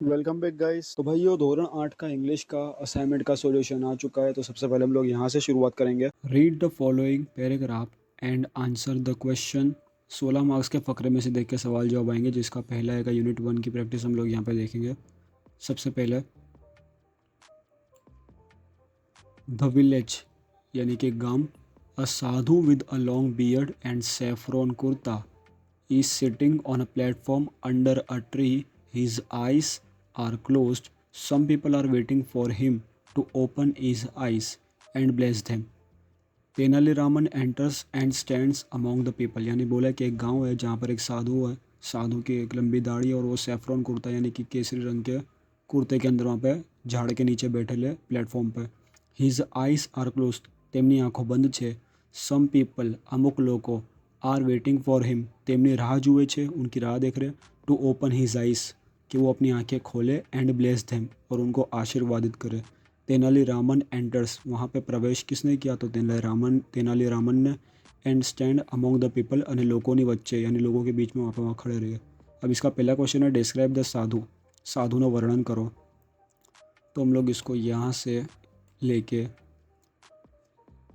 Welcome back guys. तो भाई ये धोरण 8 का इंग्लिश का असाइनमेंट का सॉल्यूशन आ चुका है। तो सबसे पहले हम लोग यहाँ से शुरुआत करेंगे। Read the following paragraph and answer the question. 16 marks के फकरे में से देख के सवाल जवाब आएंगे, जिसका पहला है यूनिट 1 की प्रैक्टिस हम लोग यहाँ पे देखेंगे। सबसे पहले द विलेज यानी कि गांव। A sadhu with a long beard and saffron kurta is sitting on a platform under a tree. His eyes are closed. Some people are waiting for him to open his eyes and bless them. Tenali Raman enters and stands among the people. यानी बोला कि एक गांव है जहाँ पर एक साधु है। साधु की एक लंबी दाढ़ी और वो सेफ्रॉन कुर्ता यानी कि केसरी रंग के कुर्ते के अंदर वहाँ पे झाड़ के नीचे बैठे ले प्लेटफॉर्म पे। हिज आइज आर क्लोज्ड, તેમની આંખો બંધ છે। સમ પીપલ અમુક લોકો आर वेटिंग फॉर हिम, તેમની રાહ જુએ છે, उनकी राह देख रहे। टू ओपन हिज आइज, कि वो अपनी आंखें खोले। एंड ब्लेस देम, और उनको आशीर्वादित करे। तेनालीरामन एंटर्स, वहाँ पे प्रवेश किसने किया? तो तेनालीरामन ने। And stand among the people, અને લોકોની વચ્ચે यानी लोगों के बीच में वहाँ पे वहाँ खड़े रहे। अब इसका पहला क्वेश्चन है डिस्क्राइब द साधु, साधु वर्णन करो। तो हम लोग इसको यहाँ से लेके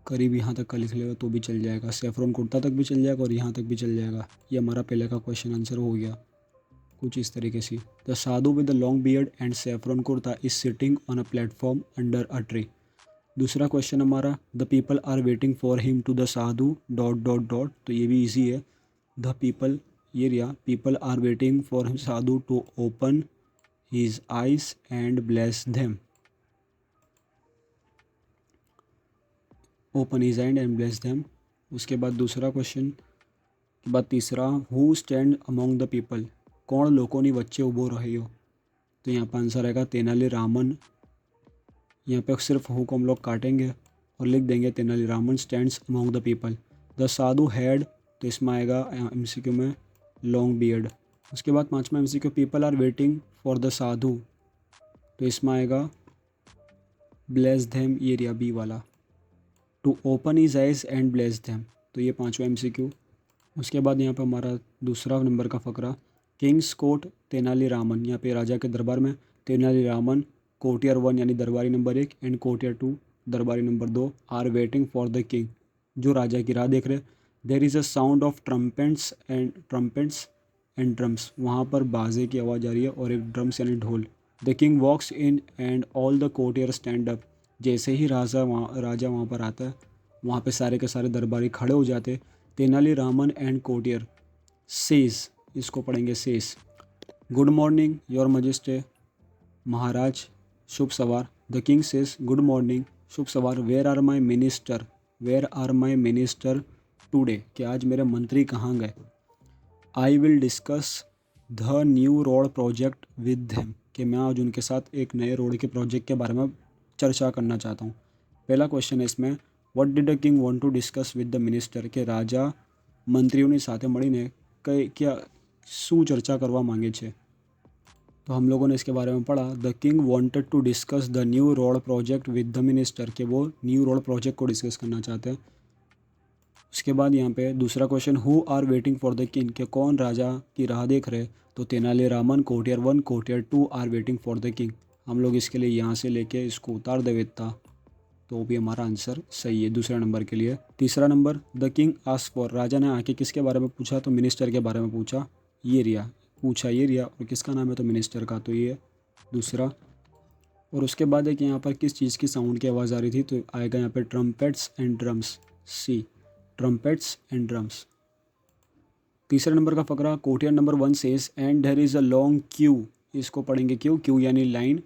करीब यहाँ तक का लिख लेगा तो भी चल जाएगा। सेफ्रॉन कुर्ता तक भी चल जाएगा और यहाँ तक भी चल जाएगा। ये हमारा पहले का क्वेश्चन आंसर हो गया कुछ इस तरीके से। The sadhu with the long beard and saffron kurta is sitting on a platform under a tree. दूसरा क्वेश्चन हमारा the people are waiting for him to the sadhu dot dot dot. तो ये भी ईजी है। द पीपल, ये रिया, people are waiting for him sadhu to open his eyes and bless them. Open his hand and bless them. उसके बाद दूसरा question के बाद तीसरा, who stand among the people, कौन लोगों वच्चे ऊभो रह्यो। तो यहाँ पर आंसर आएगा तेनालीरामन। यहाँ पे सिर्फ हु को हम लोग काटेंगे और लिख देंगे Tenali Raman stands among the people. The Sadhu had, तो इसमें आएगा एमसीक्यू में लॉन्ग बियर्ड। उसके बाद पाँचवा MCQ, people are waiting for the sadhu, तो इसमें आएगा ब्लेस देम, ये रिया बी वाला। To open his eyes and bless them, तो ये पाँचवा एमसीक्यू। उसके बाद यहाँ पे हमारा दूसरा नंबर का फकरा, किंग्स कोर्ट तेनालीरामन। यहाँ पे राजा के दरबार में तेनालीरामन, कोर्टियर 1 यानी दरबारी नंबर 1 एंड कोर्टियर 2 दरबारी number 2 are waiting for the king, जो राजा की राह देख रहे। There is a sound of trumpets and drums, वहाँ पर बाजे की आवाज़ आ रही है और एक ड्रम्स यानी ढोल। The king walks in and all the courtier stand up. जैसे ही राजा वहाँ पर आता है, वहाँ पे सारे के सारे दरबारी खड़े हो जाते। तेनालीरामन एंड कोर्टियर सेज, इसको पढ़ेंगे says, good morning your majesty, महाराज शुभ सवार। The king says good morning, शुभ सवार। Where are my minister today, कि आज मेरे मंत्री कहाँ गए। I will discuss the new road project with them, कि मैं आज उनके साथ एक नए रोड के प्रोजेक्ट के बारे में चर्चा करना चाहता हूँ। पहला क्वेश्चन है इसमें, what did the king want to discuss with the minister, के राजा મંત્રીઓની સાથે મળીને क्या શું चर्चा કરવા માંગે છે। तो हम लोगों ने इसके बारे में पढ़ा, the king wanted to discuss the new road project with the minister, के वो न्यू रोड प्रोजेक्ट को डिस्कस करना चाहते हैं। उसके बाद यहाँ पे दूसरा question, who are waiting for the king, के कौन राजा की राह देख रहे। तो Tenaliraman, courtier 1 courtier 2 are waiting for the king. हम लोग इसके लिए यहाँ से लेके इसको उतार देता, तो भी हमारा आंसर सही है दूसरा नंबर के लिए। तीसरा number, the king ask for, राजा ने आके किसके बारे में पूछा। तो मिनिस्टर के बारे में पूछा। ये रिया पूछा, ये रिया, और किसका नाम है तो मिनिस्टर का, तो ये दूसरा। और उसके बाद है कि यहाँ पर किस चीज़ की साउंड की आवाज़ आ रही थी। तो आएगा यहाँ पे trumpets and drums, see, trumpets and drums. तीसरे नंबर का फकरा, courtier number 1 says and there is a long queue, इसको पढ़ेंगे क्यू, क्यू यानी लाइन।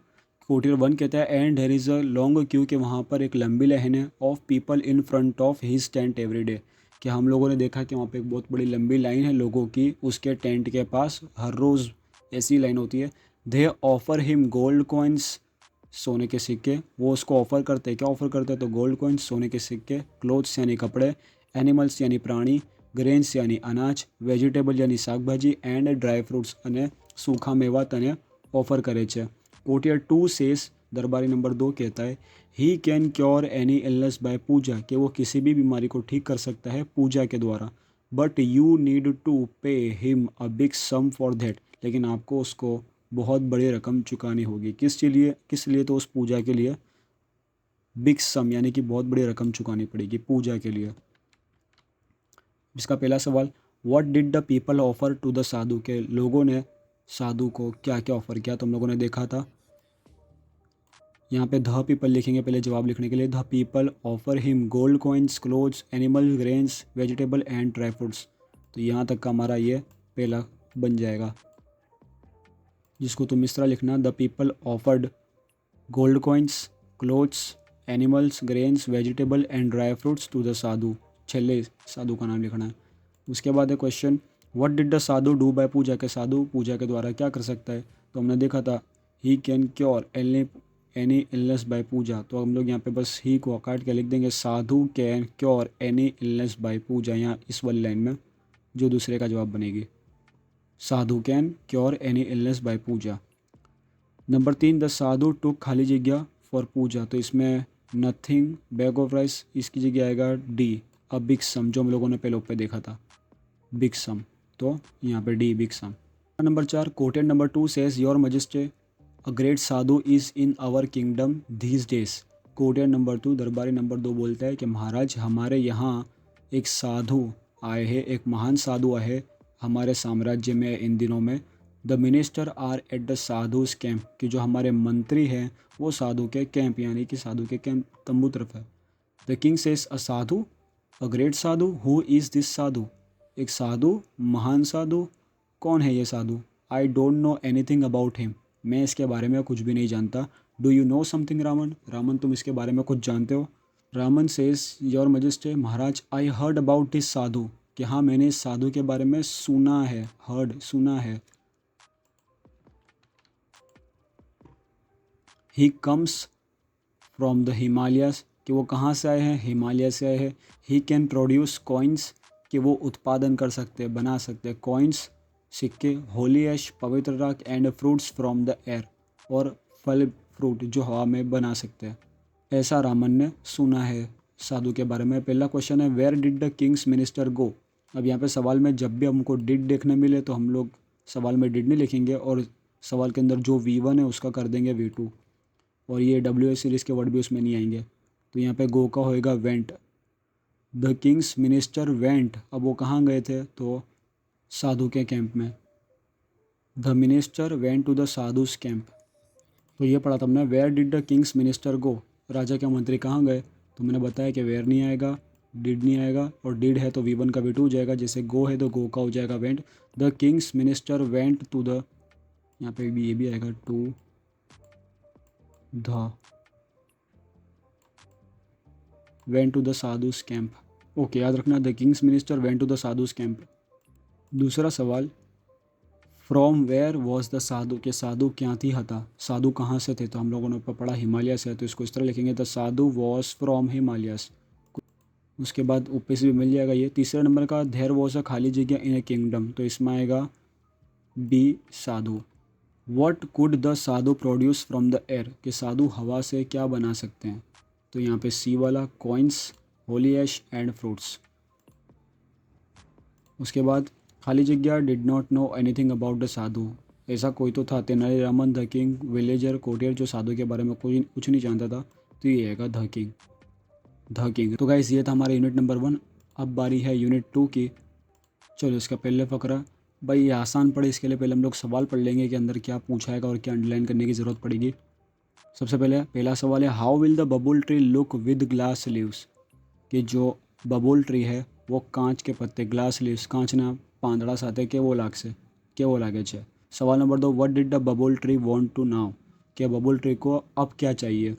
कोटियर 1 कहता है and there is a long queue, के वहाँ पर एक लंबी लाइन है, of people in front of his tent every day, कि हम लोगों ने देखा कि वहाँ पे एक बहुत बड़ी लंबी लाइन है लोगों की उसके टेंट के पास, हर रोज़ ऐसी लाइन होती है। दे ऑफर हिम गोल्ड कॉइन्स, सोने के सिक्के, वो उसको ऑफ़र करते हैं। क्या ऑफ़र करते हैं? तो गोल्ड कॉइन्स, सोने के सिक्के। क्लोथ्स यानी कपड़े, एनिमल्स यानी प्राणी, ग्रेन्स यानी अनाज, वेजिटेबल यानी શાકભાજી, એન્ડ ડ્રાય ફ્રૂટ્સ અને सूखा मेवा તને ઓફર કરે છે। કોટિયર 2 સેસ, दरबारी नंबर 2 कहता है, he can cure any illness by puja, कि वो किसी भी बीमारी को ठीक कर सकता है पूजा के द्वारा। But you need to pay him a big sum for that, लेकिन आपको उसको बहुत बड़ी रकम चुकानी होगी। किस लिए? तो उस पूजा के लिए बिग सम यानी कि बहुत बड़ी रकम चुकानी पड़ेगी पूजा के लिए। इसका पहला सवाल, what did the people offer to the sadhu, के लोगों ने साधु को क्या क्या ऑफर किया, तुम लोगों ने देखा था। यहाँ पे द पीपल लिखेंगे पहले जवाब लिखने के लिए। The people offer him gold coins, clothes, animal, grains, vegetable and dry fruits. तो यहाँ तक का हमारा ये पहला बन जाएगा, जिसको तुम इस तरह लिखना, the people offered gold coins, clothes, animals, grains, vegetable and dry fruits to the sadhu. छेल्ले साधु का नाम लिखना है। उसके बाद है question, what did the sadhu do by puja, के साधु पूजा के द्वारा क्या कर सकता है। तो हमने देखा था ही can cure any illness by puja. तो हम लोग यहाँ पे बस ही को काट के लिख देंगे, sadhu can cure any illness by puja, यहाँ इस वाली लाइन में जो दूसरे का जवाब बनेगी, sadhu can cure any illness by puja. Number 3, the sadhu took खाली जगह फॉर पूजा। तो इसमें नथिंग, बैग ऑफ राइस, इसकी जगह आएगा डी, अ बिग सम, जो हम लोगों ने पहले पे देखा था बिग सम। तो यहाँ पे D big sum. Number 4, quoted number 2 says your majesty a great sadhu is in our kingdom these days. Quoted number 2, दरबारी नंबर 2 बोलता है कि महाराज हमारे यहाँ एक साधु आए हैं, एक महान साधु आए हैं हमारे साम्राज्य में इन दिनों में। The minister are at the sadhus camp, कि जो हमारे मंत्री हैं वो साधु के कैंप यानी कि साधु के कैंप तंबू तरफ है। The king says a sadhu a great sadhu, who is this sadhu, एक साधु, महान साधु, कौन है ये sadhu. I don't know anything about him, मैं इसके बारे में कुछ भी नहीं जानता। Do you know something Raman, Raman तुम इसके बारे में कुछ जानते हो। रामन सेज योर मजिस्ट्रे, महाराज I heard about this sadhu, कि हाँ मैंने इस साधु के बारे में सुना है, हर्ड सुना है। He comes from the Himalayas, कि वो कहाँ से आए हैं, हिमालय से आए हैं। ही कैन प्रोड्यूस कॉइन्स, कि वो उत्पादन कर सकते हैं, बना सकते हैं कॉइन्स, सिक्के। होली ऐश, पवित्र राख, and fruits from the air, और फल फ्रूट जो हवा में बना सकते हैं। ऐसा रामन ने सुना है साधु के बारे में। पहला क्वेश्चन है, where did the king's minister go. अब यहाँ पे सवाल में जब भी हमको डिड देखने मिले तो हम लोग सवाल में डिड नहीं लिखेंगे, और सवाल के अंदर जो V1 है उसका कर देंगे V2, और ये WH सीरीज़ के वर्ड भी उसमें नहीं आएंगे। तो यहाँ पे गो का होएगा went. The king's minister went, अब वो कहाँ गए थे, तो साधु के कैंप में। The minister went to the sadhus camp. तो ये पढ़ा था हमने, where did the king's minister go, राजा के मंत्री कहाँ गए। तो मैंने बताया कि वेयर नहीं आएगा, डिड नहीं आएगा, और डिड है तो V1 का V2 हो जाएगा, जैसे गो है तो गो का हो जाएगा went. The king's minister went to the, यहाँ पे भी ये भी आएगा to the, went to the sadhus camp. Okay, याद रखना, the king's minister went to the sadhus camp. दूसरा सवाल, from where was the sadhu, के साधु क्या थी हता, साधु कहाँ से थे। तो हम लोगों ने ऊपर पढ़ा हिमालय से, तो इसको इस तरह लिखेंगे, the Sadhu was from Himalayas. उसके बाद ऊपर से भी मिल जाएगा ये। तीसरे नंबर का, देयर वॉज अ खाली जगह इन ए किंगडम, तो इसमें आएगा बी साधु। What could the sadhu produce from the air, के साधु हवा से क्या बना सकते हैं। तो यहाँ पे सी वाला, coins, holy ash and fruits. उसके बाद खाली जगह, did not know anything about the sadhu, ऐसा कोई तो था, Tenali Raman the king, villager, courtier, जो साधु के बारे में कोई कुछ नहीं जानता था। तो ये आएगा द किंग, द किंग। तो गाइस ये था हमारा यूनिट नंबर 1। अब बारी है यूनिट 2 की। चलो इसका पहले फकरा, भाई ये आसान पड़े, इसके लिए पहले हम लोग सवाल पढ़ लेंगे कि अंदर क्या पूछा है और क्या अंडरलाइन करने की ज़रूरत पड़ेगी। सबसे पहले पहला सवाल है, how will the babul tree look with glass leaves, कि जो बबुल ट्री है वो कांच के पत्ते, ग्लास लीव्स, कांचना પાંદડા સાથે કેવો લાગશે, કેવો લાગે છે। सवाल number 2, what did the babul tree want to now, कि बबुल ट्री को अब क्या चाहिए।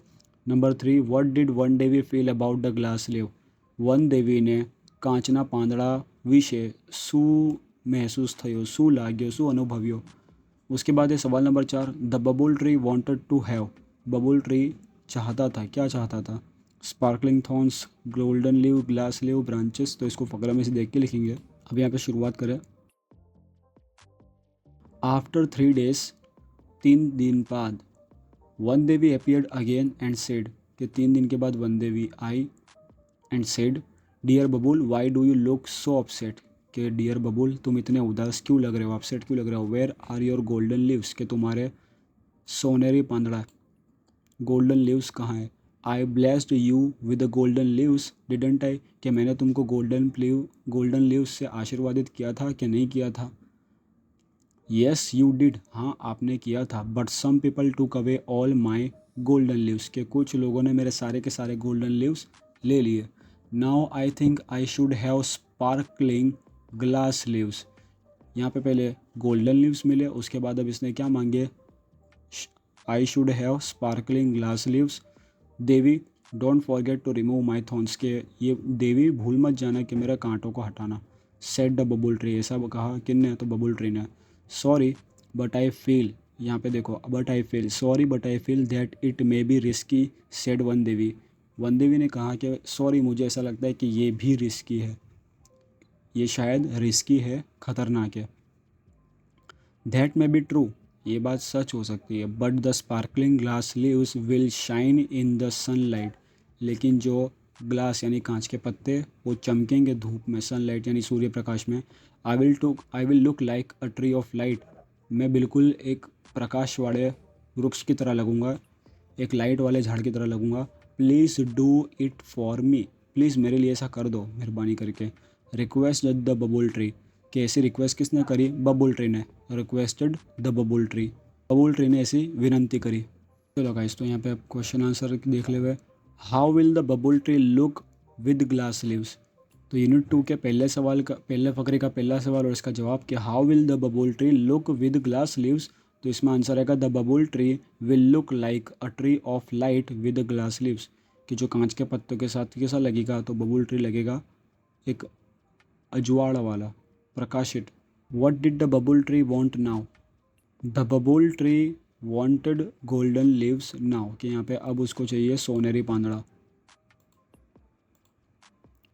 Number 3, what did Van Devi feel about the glass leave, Van Devi ने કાચના પાંદડા વિશે શું મહેસૂસ થયો, શું લાગ્યો, શું અનુભવ્યો। उसके बाद है सवाल number 4, the babul tree wanted to have, babul tree चाहता था, क्या चाहता था। Sparkling thorns, golden leave, glass leave, branches. तो इसको फकरा में से देख के लिखेंगे। अब यहाँ पे शुरुआत करें। आफ्टर 3 days, 3 दिन बाद, Van Devi appeared again and said, कि 3 दिन के बाद वन देवी आई and said, dear babul why do you look so upset, कि डियर बबुल तुम इतने उदास क्यों लग रहे हो, अपसेट क्यों लग रहे हो। Where are your golden leaves, कि तुम्हारे सोनेरी पांदड़ा गोल्डन लीव्स कहाँ है। I blessed you with golden leaves didn't I, कि मैंने तुमको गोल्डन लीव्स से आशीर्वादित किया था कि नहीं किया था। येस यू डिड, हाँ आपने किया था। बट सम पीपल टूक away all my golden leaves, के कुछ लोगों ने मेरे सारे के सारे गोल्डन लीव्स ले लिए। Now I think I should have sparkling glass leaves, यहाँ पे पहले गोल्डन लीव्स मिले, उसके बाद अब इसने क्या मांगे, I should have sparkling glass leaves. Devi don't forget to remove my thorns, के ये देवी भूल मत जाना कि मेरे कांटों को हटाना। सेड द बबुल ट्री, ऐसा कहा किन ने, तो बबुल ट्री ने। सॉरी बट आई फील, यहाँ पे देखो but I feel, sorry but I feel that it may be risky, said Van Devi. Van Devi ने कहा कि सॉरी मुझे ऐसा लगता है कि ये भी रिस्की है, ये शायद रिस्की है, ख़तरनाक है। दैट मे बी ट्रू, ये बात सच हो सकती है। But the sparkling glass leaves will shine in the sunlight, लेकिन जो ग्लास यानी कांच के पत्ते वो चमकेंगे धूप में, सनलाइट यानी सूर्य प्रकाश में। I will look like a tree of light, मैं बिल्कुल एक प्रकाश वाले वृक्ष की तरह लगूंगा, एक लाइट वाले झाड़ की तरह लगूंगा। Please do it for me, please मेरे लिए ऐसा कर दो मेहरबानी करके। रिक्वेस्ट द बबुल ट्री, कि ऐसी रिक्वेस्ट किसने करी, बबुल ट्री ने। Requested the babul tree, बबुल tree ने ऐसी विनंती करी। चलो गाइस, तो यहाँ पे आप क्वेश्चन आंसर देख ले हुए। How will the babul tree look with glass leaves, तो यूनिट 2 के पहले सवाल का, पहले फकरे का पहला सवाल और इसका जवाब कि how will the babul tree look with glass leaves, तो इसमें आंसर आएगा the babul tree will look like a tree of light with glass leaves, कि जो कांच के पत्तों के साथ कैसा लगेगा, तो बबुल ट्री लगेगा एक अजवाड़ वाला, प्रकाशित। What did the babul tree want now, the babul tree wanted golden leaves now, कि यहाँ पे अब उसको चाहिए सोनेरी पांदड़ा।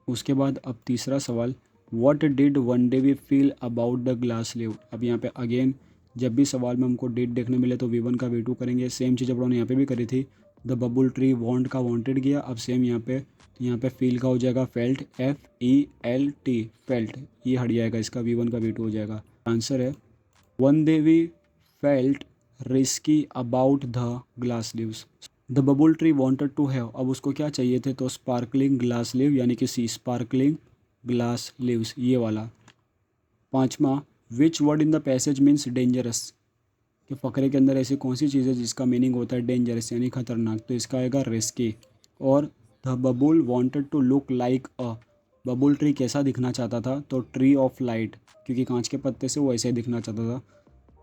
उसके बाद अब तीसरा सवाल, what did Van day we feel about the glass leave. अब यहाँ पे अगेन जब भी सवाल में हमको डेट देखने मिले तो V1 का V2 करेंगे, सेम चीज़ अपनों ने यहाँ पे भी करी थी। द बबुल ट्री वॉन्ट का वॉन्टेड गया, अब सेम यहाँ पे फील का हो जाएगा फेल्ट, FELT, फेल्ट, ये हट जाएगा, इसका V1 का V2 हो जाएगा। आंसर है one day we felt risky about the glass leaves. The babul tree wanted to have, अब उसको क्या चाहिए थे, तो स्पार्कलिंग ग्लास लीव यानी कि सी, स्पार्कलिंग ग्लास लीव्स, ये वाला। पांचवा, विच word in the passage means dangerous, कि फ़करे के अंदर ऐसी कौन सी चीज़ है जिसका मीनिंग होता है डेंजरस यानी खतरनाक, तो इसका आएगा रिस्की। और the babul wanted to look like a, babul tree कैसा दिखना चाहता था, तो ट्री ऑफ लाइट, क्योंकि कांच के पत्ते से वो ऐसे ही दिखना चाहता था।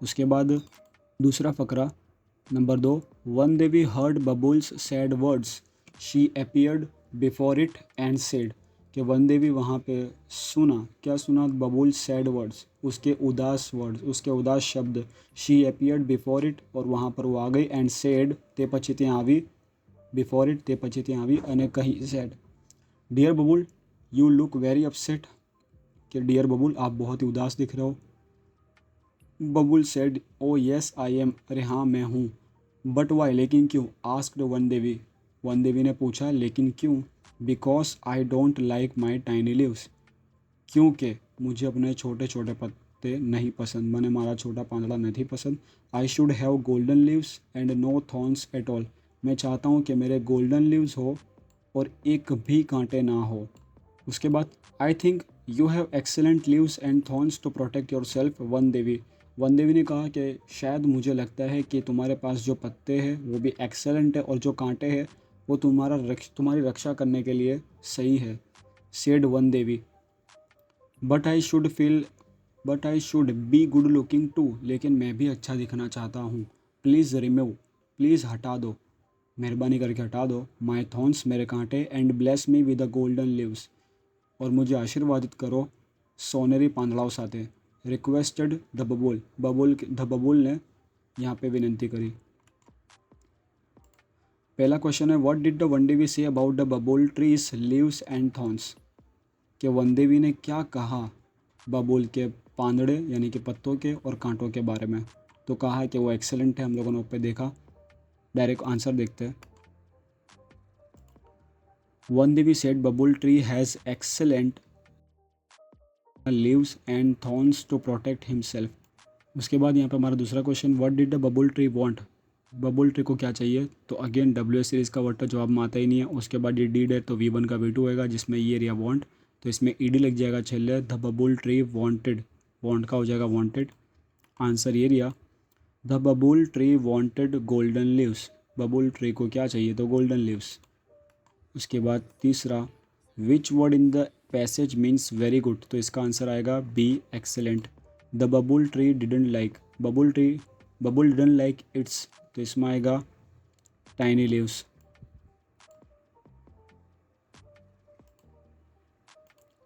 उसके बाद दूसरा फ़करा नंबर 2, one day we heard babul's sad words, she appeared before it and said, कि वन डे भी वहाँ पे सुना, क्या सुना, बबुल सैड वर्ड्स, उसके उदास वर्ड्स, उसके उदास शब्द। शी अपीयर्ड बिफोर इट, और वहाँ पर वो आ गई, एंड सेड, ते પછી ત્યાં આવી, बिफोर इट ते પછી ત્યાં આવી અને कही said. Dear babul you look very upset, कि डियर बबुल आप बहुत ही उदास दिख रहे हो। Babul said oh yes I am, अरे हाँ मैं हूँ। बट वाई, लेकिन क्यों, आस्क्ड वन देवी, वन देवी ने पूछा लेकिन क्यों। Because I don't like my tiny leaves, क्योंकि मुझे अपने छोटे छोटे पत्ते नहीं पसंद, मैंने हमारा छोटा पांदड़ा नहीं पसंद। I should have golden leaves and no thorns at all, मैं चाहता हूँ कि मेरे गोल्डन लीव्स हो और एक भी कांटे ना हो। उसके बाद I think you have excellent leaves and thorns to protect yourself, Van Devi, Van Devi ने कहा कि शायद मुझे लगता है कि तुम्हारे पास जो पत्ते हैं वो भी एक्सेलेंट है और जो कांटे हैं वो तुम्हारी रक्षा करने के लिए सही है। Said Van Devi, but I should feel but I should be good looking too, लेकिन मैं भी अच्छा दिखना चाहता हूँ। प्लीज़ रिमूव, प्लीज़ हटा दो, मेहरबानी करके हटा दो, माई थॉर्न्स मेरे कांटे, and bless me with the golden leaves, और मुझे आशीर्वादित करो सोनेरी पांदड़ाओं साथे। रिक्वेस्टेड द बबुल ने यहाँ पे विनंती करी। पहला क्वेश्चन है what did the Vandevi say about the babul tree's leaves and thorns, कि वनदेवी ने क्या कहा बबुल के पांदड़े यानी कि पत्तों के और कांटों के बारे में, तो कहा कि वो एक्सेलेंट है, हम लोगों ने ऊपर देखा। डायरेक्ट आंसर देखते हैं। Van Devi said babul tree has excellent leaves and thorns to protect himself. उसके बाद यहाँ पे हमारा दूसरा question, what did the babul tree want. Babul tree को क्या चाहिए, तो अगेन डब्ल्यू सीरीज़ का वर्ड तो जवाब में आता ही नहीं है। उसके बाद ये डीड है तो V1 का V2 होएगा, जिसमें ये एरिया वांट, तो इसमें ईडी लग जाएगा छेल्ले। The babul tree wanted, want का हो जाएगा वांटेड, आंसर ये रिया। The babul tree wanted golden leaves, babul tree को क्या चाहिए, तो गोल्डन लीव्स। उसके बाद तीसरा, which word in the passage means very good, तो इसका आंसर आएगा B excellent. The babul tree didn't like, babul didn't like its, तो इसमें आएगा टाइनी लीव्स।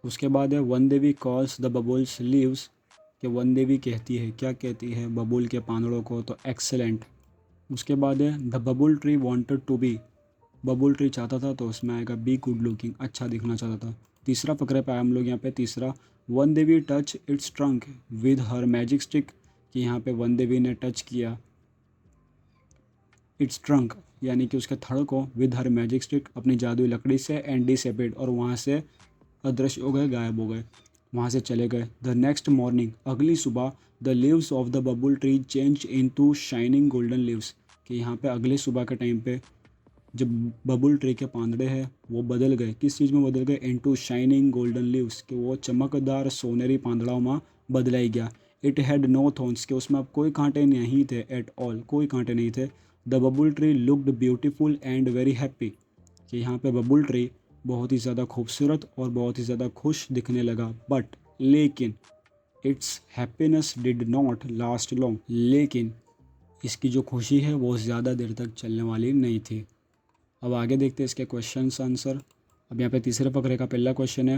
उसके बाद है Van Devi calls the बबुल्स leaves, कि वन देवी कहती है, क्या कहती है, बबुल के पांदड़ों को, तो एक्सेलेंट। उसके बाद है the babul tree wanted to be, babul tree चाहता था, तो उसमें आएगा बी गुड लुकिंग, अच्छा दिखना चाहता था। तीसरा फकरे पे आए हम लोग यहाँ पे, तीसरा, Van Devi touch its trunk with her magic stick, कि यहाँ पे वन देवी ने टच किया इट्स ट्रंक, यानी कि उसके थड़ को, विद हर मैजिक स्टिक, अपनी जादुई लकड़ी से, एंड डिसअपीयर्ड, और वहाँ से अदृश्य हो गए, गायब हो गए, वहाँ से चले गए। द नेक्स्ट मॉर्निंग, अगली सुबह, the leaves of the babul tree change into shining golden leaves, कि यहाँ पे अगले सुबह के टाइम पे जब बबुल ट्री के पांदड़े हैं वो बदल गए, किस चीज़ में बदल गए, इनटू शाइनिंग गोल्डन लीव्स, कि वो चमकदार सोनेरी पांदड़ों में बदला ही गया। इट हैड नो थॉर्न्स, कि उसमें अब कोई कांटे नहीं थे, एट ऑल, कोई कांटे नहीं थे। The babul tree looked beautiful and very happy, कि यहाँ पे बबुल ट्री बहुत ही ज़्यादा खूबसूरत और बहुत ही ज़्यादा खुश दिखने लगा। बट, लेकिन, it's happiness did not last long, लेकिन इसकी जो खुशी है वो ज़्यादा देर तक चलने वाली नहीं थी। अब आगे देखते हैं इसके क्वेश्चन आंसर। अब यहाँ पे तीसरे फकरे का पहला क्वेश्चन है,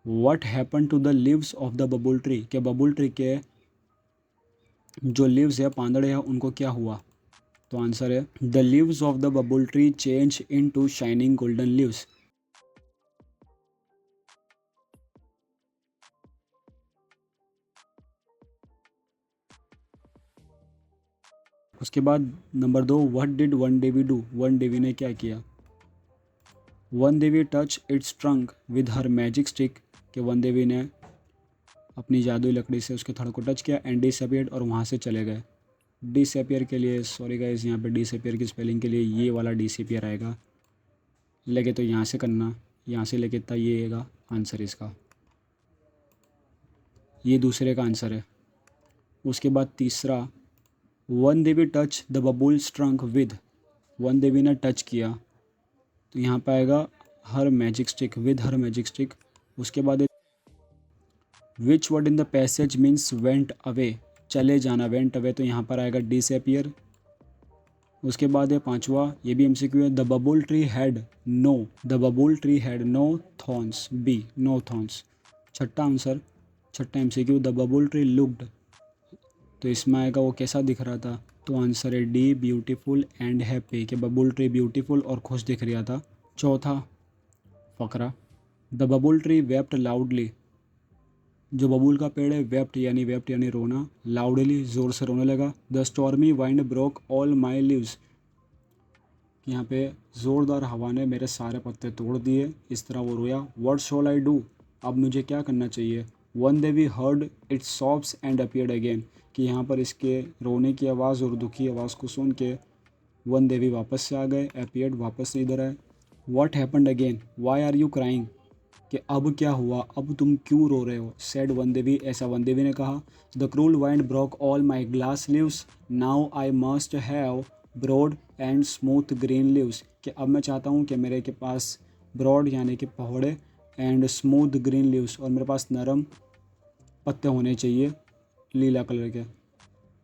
what happen to the leaves of the babul tree, के बबुल ट्री के जो लीव्स है, पांदड़े हैं, उनको क्या हुआ, तो आंसर है the leaves of the babul tree change into shining golden leaves. उसके बाद number 2, what did Van Devi do, Van Devi ने क्या किया। Van Devi touch its trunk with her magic stick, के वन देवी ने अपनी जादुई लकड़ी से उसके थड़ को टच किया, एंड डिसअपीयर्ड, और वहाँ से चले गए। डिसअपीयर के लिए सॉरी गाइस, यहाँ पे डिसअपीयर की स्पेलिंग के लिए ये वाला डिसअपीयर आएगा, लेके तो यहाँ से करना, यहाँ से लेके इतना ये आएगा आंसर इसका, ये दूसरे का आंसर है। उसके बाद तीसरा, Van Devi touch the babul's trunk with, Van Devi ने टच किया, तो यहाँ पे आएगा her magic stick, with her magic stick. उसके बाद which word in the passage means went away, चले जाना, वेंट अवे, तो यहाँ पर आएगा डिसअपीयर। उसके बाद है पांचवा, ये भी एमसीक्यू है, the babul tree had no, the babul tree had no thorns, B no thorns. छठा आंसर, छठा MCQ, the babul tree looked, तो इसमें आएगा वो कैसा दिख रहा था, तो आंसर है डी ब्यूटीफुल एंड हैप्पी, कि बबुल ट्री ब्यूटीफुल और खुश दिख रहा था। चौथा फकरा, the babul tree wept loudly, जो बबूल का पेड़ है, वेप्ट यानी रोना, लाउडली ज़ोर से रोने लगा। The stormy wind broke all my leaves, यहाँ पे ज़ोरदार हवा ने मेरे सारे पत्ते तोड़ दिए, इस तरह वो रोया। व्हाट शॉल आई डू, अब मुझे क्या करना चाहिए। One Devi heard it's सॉब्स and appeared again, कि यहाँ पर इसके रोने की आवाज़ और दुखी आवाज़ को सुन के वन देवी वापस से आ गए, अपीयर्ड वापस से इधर आए। What happened again, why are you crying, कि अब क्या हुआ, अब तुम क्यों रो रहे हो, सेड वन देवी, ऐसा वन देवी ने कहा। The cruel wind broke all my glass leaves, now I must have broad and smooth green leaves, कि अब मैं चाहता हूँ कि मेरे के पास ब्रॉड यानी कि पहाड़े, एंड स्मूथ ग्रीन लीव्स, और मेरे पास नरम पत्ते होने चाहिए लीला कलर के।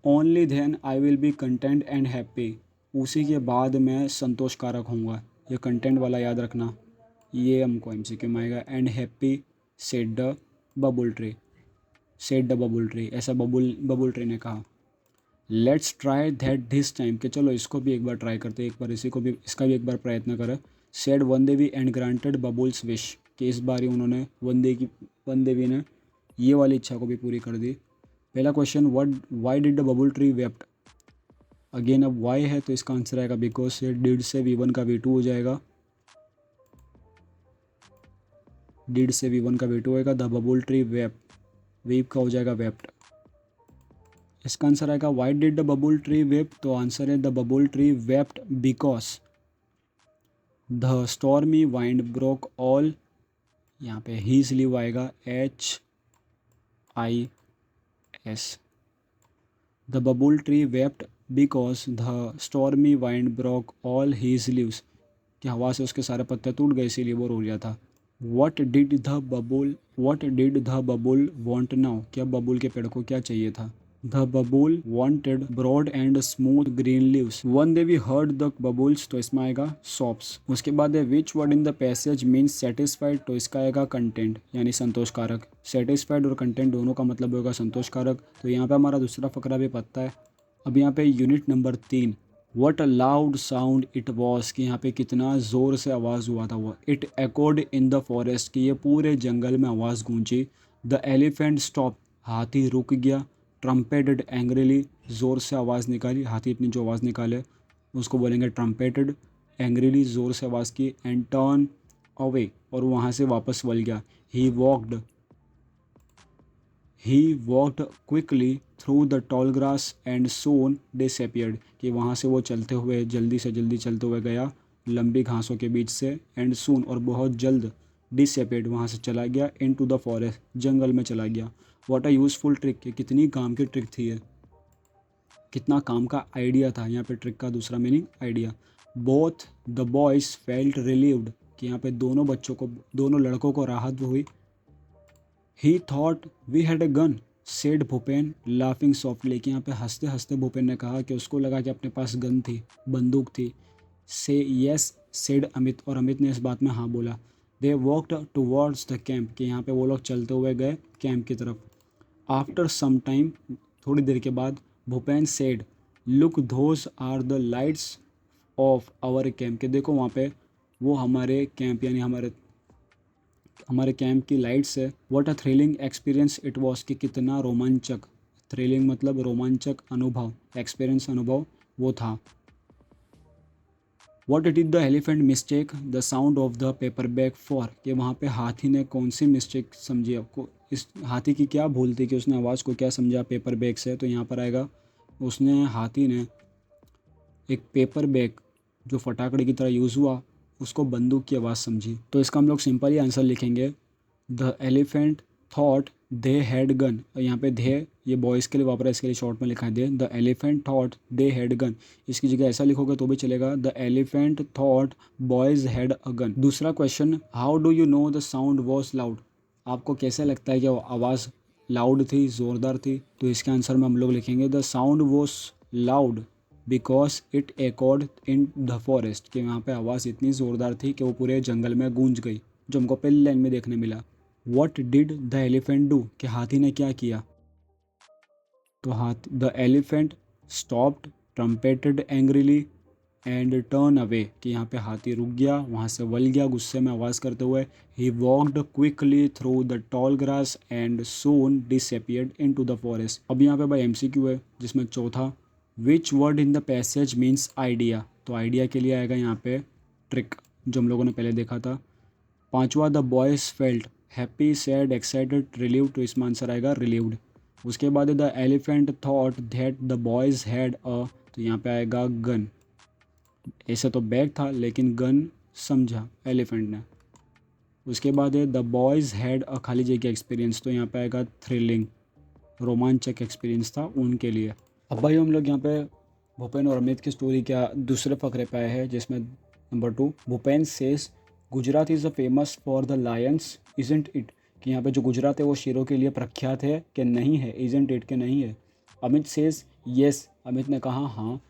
Only then I will be content and happy, उसी के बाद मैं संतोषकारक होऊंगा, ये कंटेंट वाला याद रखना, ये हमको एमसीक्यू में आएगा। And happy said the babul tree, said the babul tree, ऐसा बबुल ट्री ने कहा। Let's try that this time, कि चलो इसको भी एक बार ट्राई करते, एक बार इसी को भी, इसका भी एक बार प्रयत्न करें। Said Van Devi and granted babul's wish, कि इस बार ही उन्होंने वन देवी ने ये वाली इच्छा को भी पूरी कर दी। पहला question, what why did the babul tree wept, again अब वाई है तो इसका आंसर आएगा बिकॉज से, डिड से V1 का V2 हो जाएगा। डिड से V1 का V2 होएगा। The babul tree wept, weep का हो जाएगा वेप्ट। इसका आंसर आएगा why did the babul tree weep, तो आंसर है the babul tree wept because the stormy wind broke all, यहाँ पे ही स्लीव आएगा HIS। The babul tree wept because the stormy wind broke all his leaves, कि हवा से उसके सारे पत्ते टूट गए इसीलिए वो रो गया था। What did the babul want now, क्या बबुल के पेड़ को क्या चाहिए था। The babul wanted broad and smooth green leaves, one day we heard the babul's, तो इसमें आएगा सॉप्स। उसके बाद है which word in the passage means satisfied, तो इसका आएगा कंटेंट यानी संतोषकारक। सेटिस्फाइड और कंटेंट दोनों का मतलब होगा संतोषकारक। तो यहाँ पे हमारा दूसरा फकरा भी पता है। अब यहाँ पे unit number 3, what a loud sound it was, कि यहाँ पे कितना ज़ोर से आवाज़ हुआ था वो। It echoed in the forest, कि ये पूरे जंगल में आवाज़ गूंजी। द एलिफेंट स्टॉप, हाथी रुक गया। ट्रम्पेटेड एंग्रीली, ज़ोर से आवाज़ निकाली, हाथी अपनी जो आवाज़ निकाले उसको बोलेंगे ट्रम्पेटेड। एंग्रीली, ज़ोर से आवाज़ की। एंड टर्न अवे, और वहाँ से वापस वल गया। He walked quickly through the tall grass and soon disappeared, कि वहाँ से वो चलते हुए जल्दी से जल्दी चलते हुए गया लंबी घासों के बीच से। एंड सून, और बहुत जल्द। डिसअपियर्ड, वहाँ से चला गया। इनटू द फॉरेस्ट, जंगल में चला गया। व्हाट अ यूज़फुल ट्रिक, कि कितनी काम की ट्रिक थी ये, कितना काम का आइडिया था। यहाँ पे ट्रिक का दूसरा meaning idea. Both the boys felt relieved, कि यहाँ पे दोनों लड़कों को राहत हुई। He thought we had a gun said Bhupen laughing softly, कि यहाँ पे हंसते हंसते भूपेन ने कहा कि उसको लगा कि अपने पास गन थी, बंदूक थी। से यस सेड अमित, और अमित ने इस बात में हाँ बोला। दे वॉकड टूवर्ड्स द कैंप, कि यहाँ पे वो लोग चलते हुए गए कैंप की तरफ। आफ्टर सम टाइम, थोड़ी देर के बाद, Bhupen said look those are the lights of our camp, के देखो वहाँ पे वो हमारे कैंप यानी हमारे कैंप की लाइट्स है। What a thrilling experience it was, कि कितना रोमांचक। थ्रिलिंग मतलब रोमांचक अनुभव, एक्सपीरियंस अनुभव वो था। What did the elephant mistake the sound of the paper bag for, कि वहाँ पे हाथी ने कौन सी मिस्टेक समझी आपको, इस हाथी की क्या भूल थी कि उसने आवाज़ को क्या समझा पेपर बैग से। तो यहाँ पर आएगा हाथी ने एक पेपर बैग जो फटाकड़े की तरह यूज़ हुआ उसको बंदूक की आवाज़ समझी। तो इसका हम लोग सिंपल ही आंसर लिखेंगे, the elephant thought they had gun. और यहाँ पे दे ये बॉयज़ के लिए वापरा, इसके लिए शॉर्ट में लिखा है they. The elephant thought they had gun, इसकी जगह ऐसा लिखोगे तो भी चलेगा, the elephant thought boys had a gun. दूसरा question, how do you know the sound was loud, आपको कैसे लगता है कि वो आवाज़ लाउड थी, ज़ोरदार थी। तो इसके आंसर में हम लोग लिखेंगे the sound was loud because it accord in the forest, कि वहाँ पे आवाज़ इतनी ज़ोरदार थी कि वो पूरे जंगल में गूंज गई, जो हमको पहली लाइन में देखने मिला। What did the elephant do, कि हाथी ने क्या किया। तो the elephant stopped trumpeted angrily and turn away, कि यहाँ पे हाथी रुक गया, वहाँ से वल गया गुस्से में आवाज़ करते हुए। ही walked quickly through the tall grass and soon disappeared into the forest. अब यहाँ पे भाई MCQ है जिसमें चौथा, which word in the passage means idea, तो आइडिया के लिए आएगा यहाँ पे ट्रिक जो हम लोगों ने पहले देखा था। पांचवा, the boys felt happy sad excited relieve, तो इसमें आंसर आएगा रिलीव्ड। उसके बाद the elephant thought that the boys had अ, तो यहाँ पे आएगा गन। ऐसे तो बैग था लेकिन गन समझा एलिफेंट ने। उसके बाद है द बॉयज़ हैड अ खाली जगह एक्सपीरियंस, तो यहाँ पे आएगा थ्रिलिंग, रोमांचक एक्सपीरियंस था उनके लिए। अब भाई हम लोग यहाँ पे भूपेन और अमित की स्टोरी क्या दूसरे फकरे पे आए हैं, जिसमें number 2, Bhupen says Gujarat is a famous for the Lions isn't it, कि यहाँ पे जो गुजरात है वो शेरों के लिए प्रख्यात है कि नहीं है, इजेंट इट के नहीं है। अमित सेज येस, अमित ने कहा हाँ।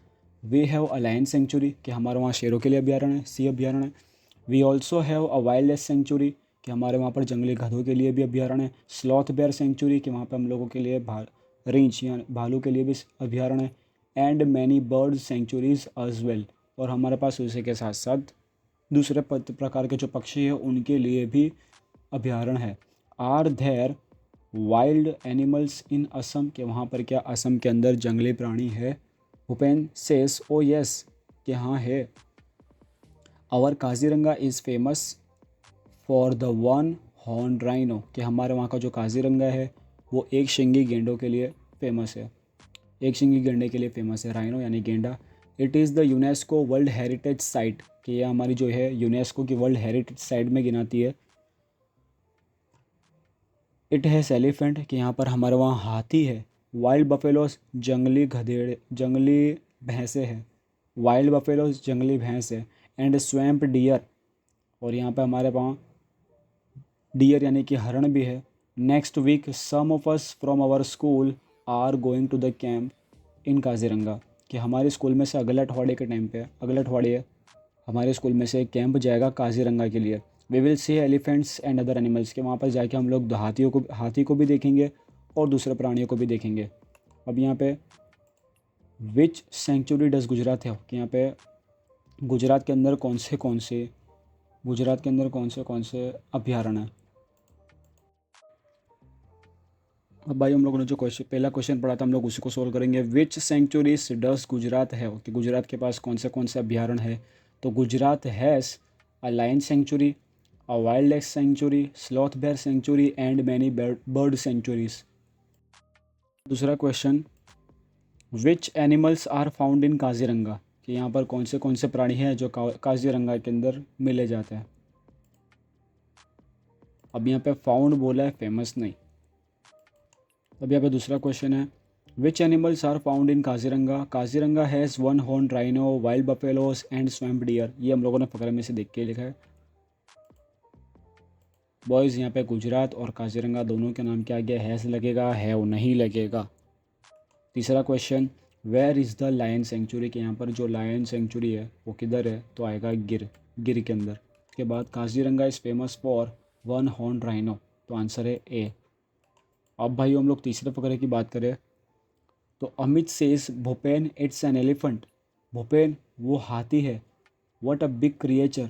We have a lion sanctuary, कि हमारे वहाँ शेरों के लिए अभ्यारण्य है, सी अभ्यारण्य है। We also have a wild life sanctuary, कि हमारे वहाँ पर जंगली गधों के लिए भी अभ्यारण्य है। स्लॉथ बेयर सेंचुरी, कि वहाँ पर हम लोगों के लिए रींछ या भालू के लिए भी अभ्यारण्य है। And many bird sanctuaries as well, और हमारे पास उसी के साथ साथ दूसरे प्रकार के जो पक्षी हैं उनके लिए भी अभ्यारण्य है। Are there wild animals in Assam, के वहाँ पर क्या असम के अंदर जंगली प्राणी है। भूपेन सेस ओ यस, कि हाँ है। Our Kaziranga is famous for the one horn rhino, कि हमारे वहाँ का जो काजीरंगा है वो एक शिंगी गेंडों के लिए फेमस है, एक शिंगी गेंडे के लिए फेमस है, राइनो यानी गेंडा। It is the UNESCO world heritage site, कि ये हमारी जो है यूनेस्को की वर्ल्ड हेरिटेज साइट में गिनाती है। इट हैज़ एलिफेंट, कि यहाँ पर हमारे वहाँ हाथी है। वाइल्ड बफेलोस, जंगली गधेड़े, जंगली भैंसे हैं। वाइल्ड बफेलोस जंगली भैंस है। एंड स्वैम्प डियर, और यहाँ पे हमारे वहाँ डियर यानी कि हरण भी है। Next week some of us from our school are going to the camp in Kaziranga, कि हमारे स्कूल में से अगले अठवाडिये के टाइम पे, अगले अठवाडिये हमारे स्कूल में से एक कैंप जाएगा काजीरंगा के लिए। We will see elephants and other animals, के वहाँ पर जाके हम लोग हाथी को भी देखेंगे और दूसरे प्राणियों को भी देखेंगे। अब यहाँ पे विच सेंचुरी डज गुजरात है, कि यहाँ पे गुजरात के अंदर कौन से अभ्यारण्य हैं। अब भाई हम लोगों ने जो पहला क्वेश्चन पढ़ा था हम लोग उसी को सोल्व करेंगे। विच सेंचुरीज डस गुजरात है, कि गुजरात के पास कौन से अभ्यारण्य है। तो Gujarat has a lion sanctuary, a wild life sanctuary, sloth bear sanctuary and many bird sanctuaries. दूसरा question, which animals are found in Kaziranga, कि यहाँ पर कौन से प्राणी हैं जो काजीरंगा के अंदर मिले जाते हैं। अब यहाँ पे फाउंड बोला है, फेमस नहीं। अब यहाँ पे दूसरा क्वेश्चन है, which animals are found in Kaziranga. Kaziranga has one horn rhino, wild buffaloes and swamp deer. ये हम लोगों ने फकरे में से देख के लिखा है। बॉयज़ यहाँ पे गुजरात और काजीरंगा दोनों के नाम के आगे हैज़ लगेगा, है वो नहीं लगेगा। तीसरा question, where is the lion sanctuary, के यहाँ पर जो लायन सेंचुरी है वो किधर है, तो आएगा गिर के अंदर। उसके बाद Kaziranga is famous for one horn rhino, तो आंसर है ए। अब भाई हम लोग तीसरे फकरे की बात करें तो Amit says Bhupen it's an elephant, Bhupen वो हाथी है। What a big creature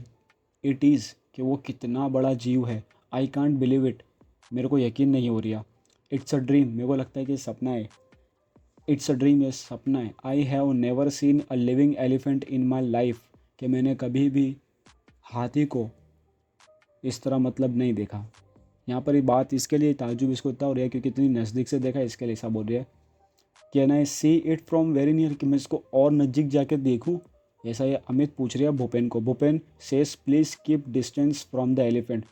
it is, कि वो कितना बड़ा जीव है। आई कांट बिलीव इट, मेरे को यकीन नहीं हो रहा। इट्स अ ड्रीम, मेरे को लगता है कि सपना है। इट्स अ ड्रीम, ये सपना है। I have never seen a living elephant in my life, कि मैंने कभी भी हाथी को इस तरह मतलब नहीं देखा। यहाँ पर ये बात इसके लिए ताज्जुब इसको इतना हो रहा है क्योंकि इतनी नज़दीक से देखा, इसके लिए ऐसा बोल रही है। Can I see it from very near, कि मैं इसको और नज़दीक जाके देखूँ, ऐसा ये अमित पूछ रही है भूपेन को। Bhupen says please keep distance from the elephant,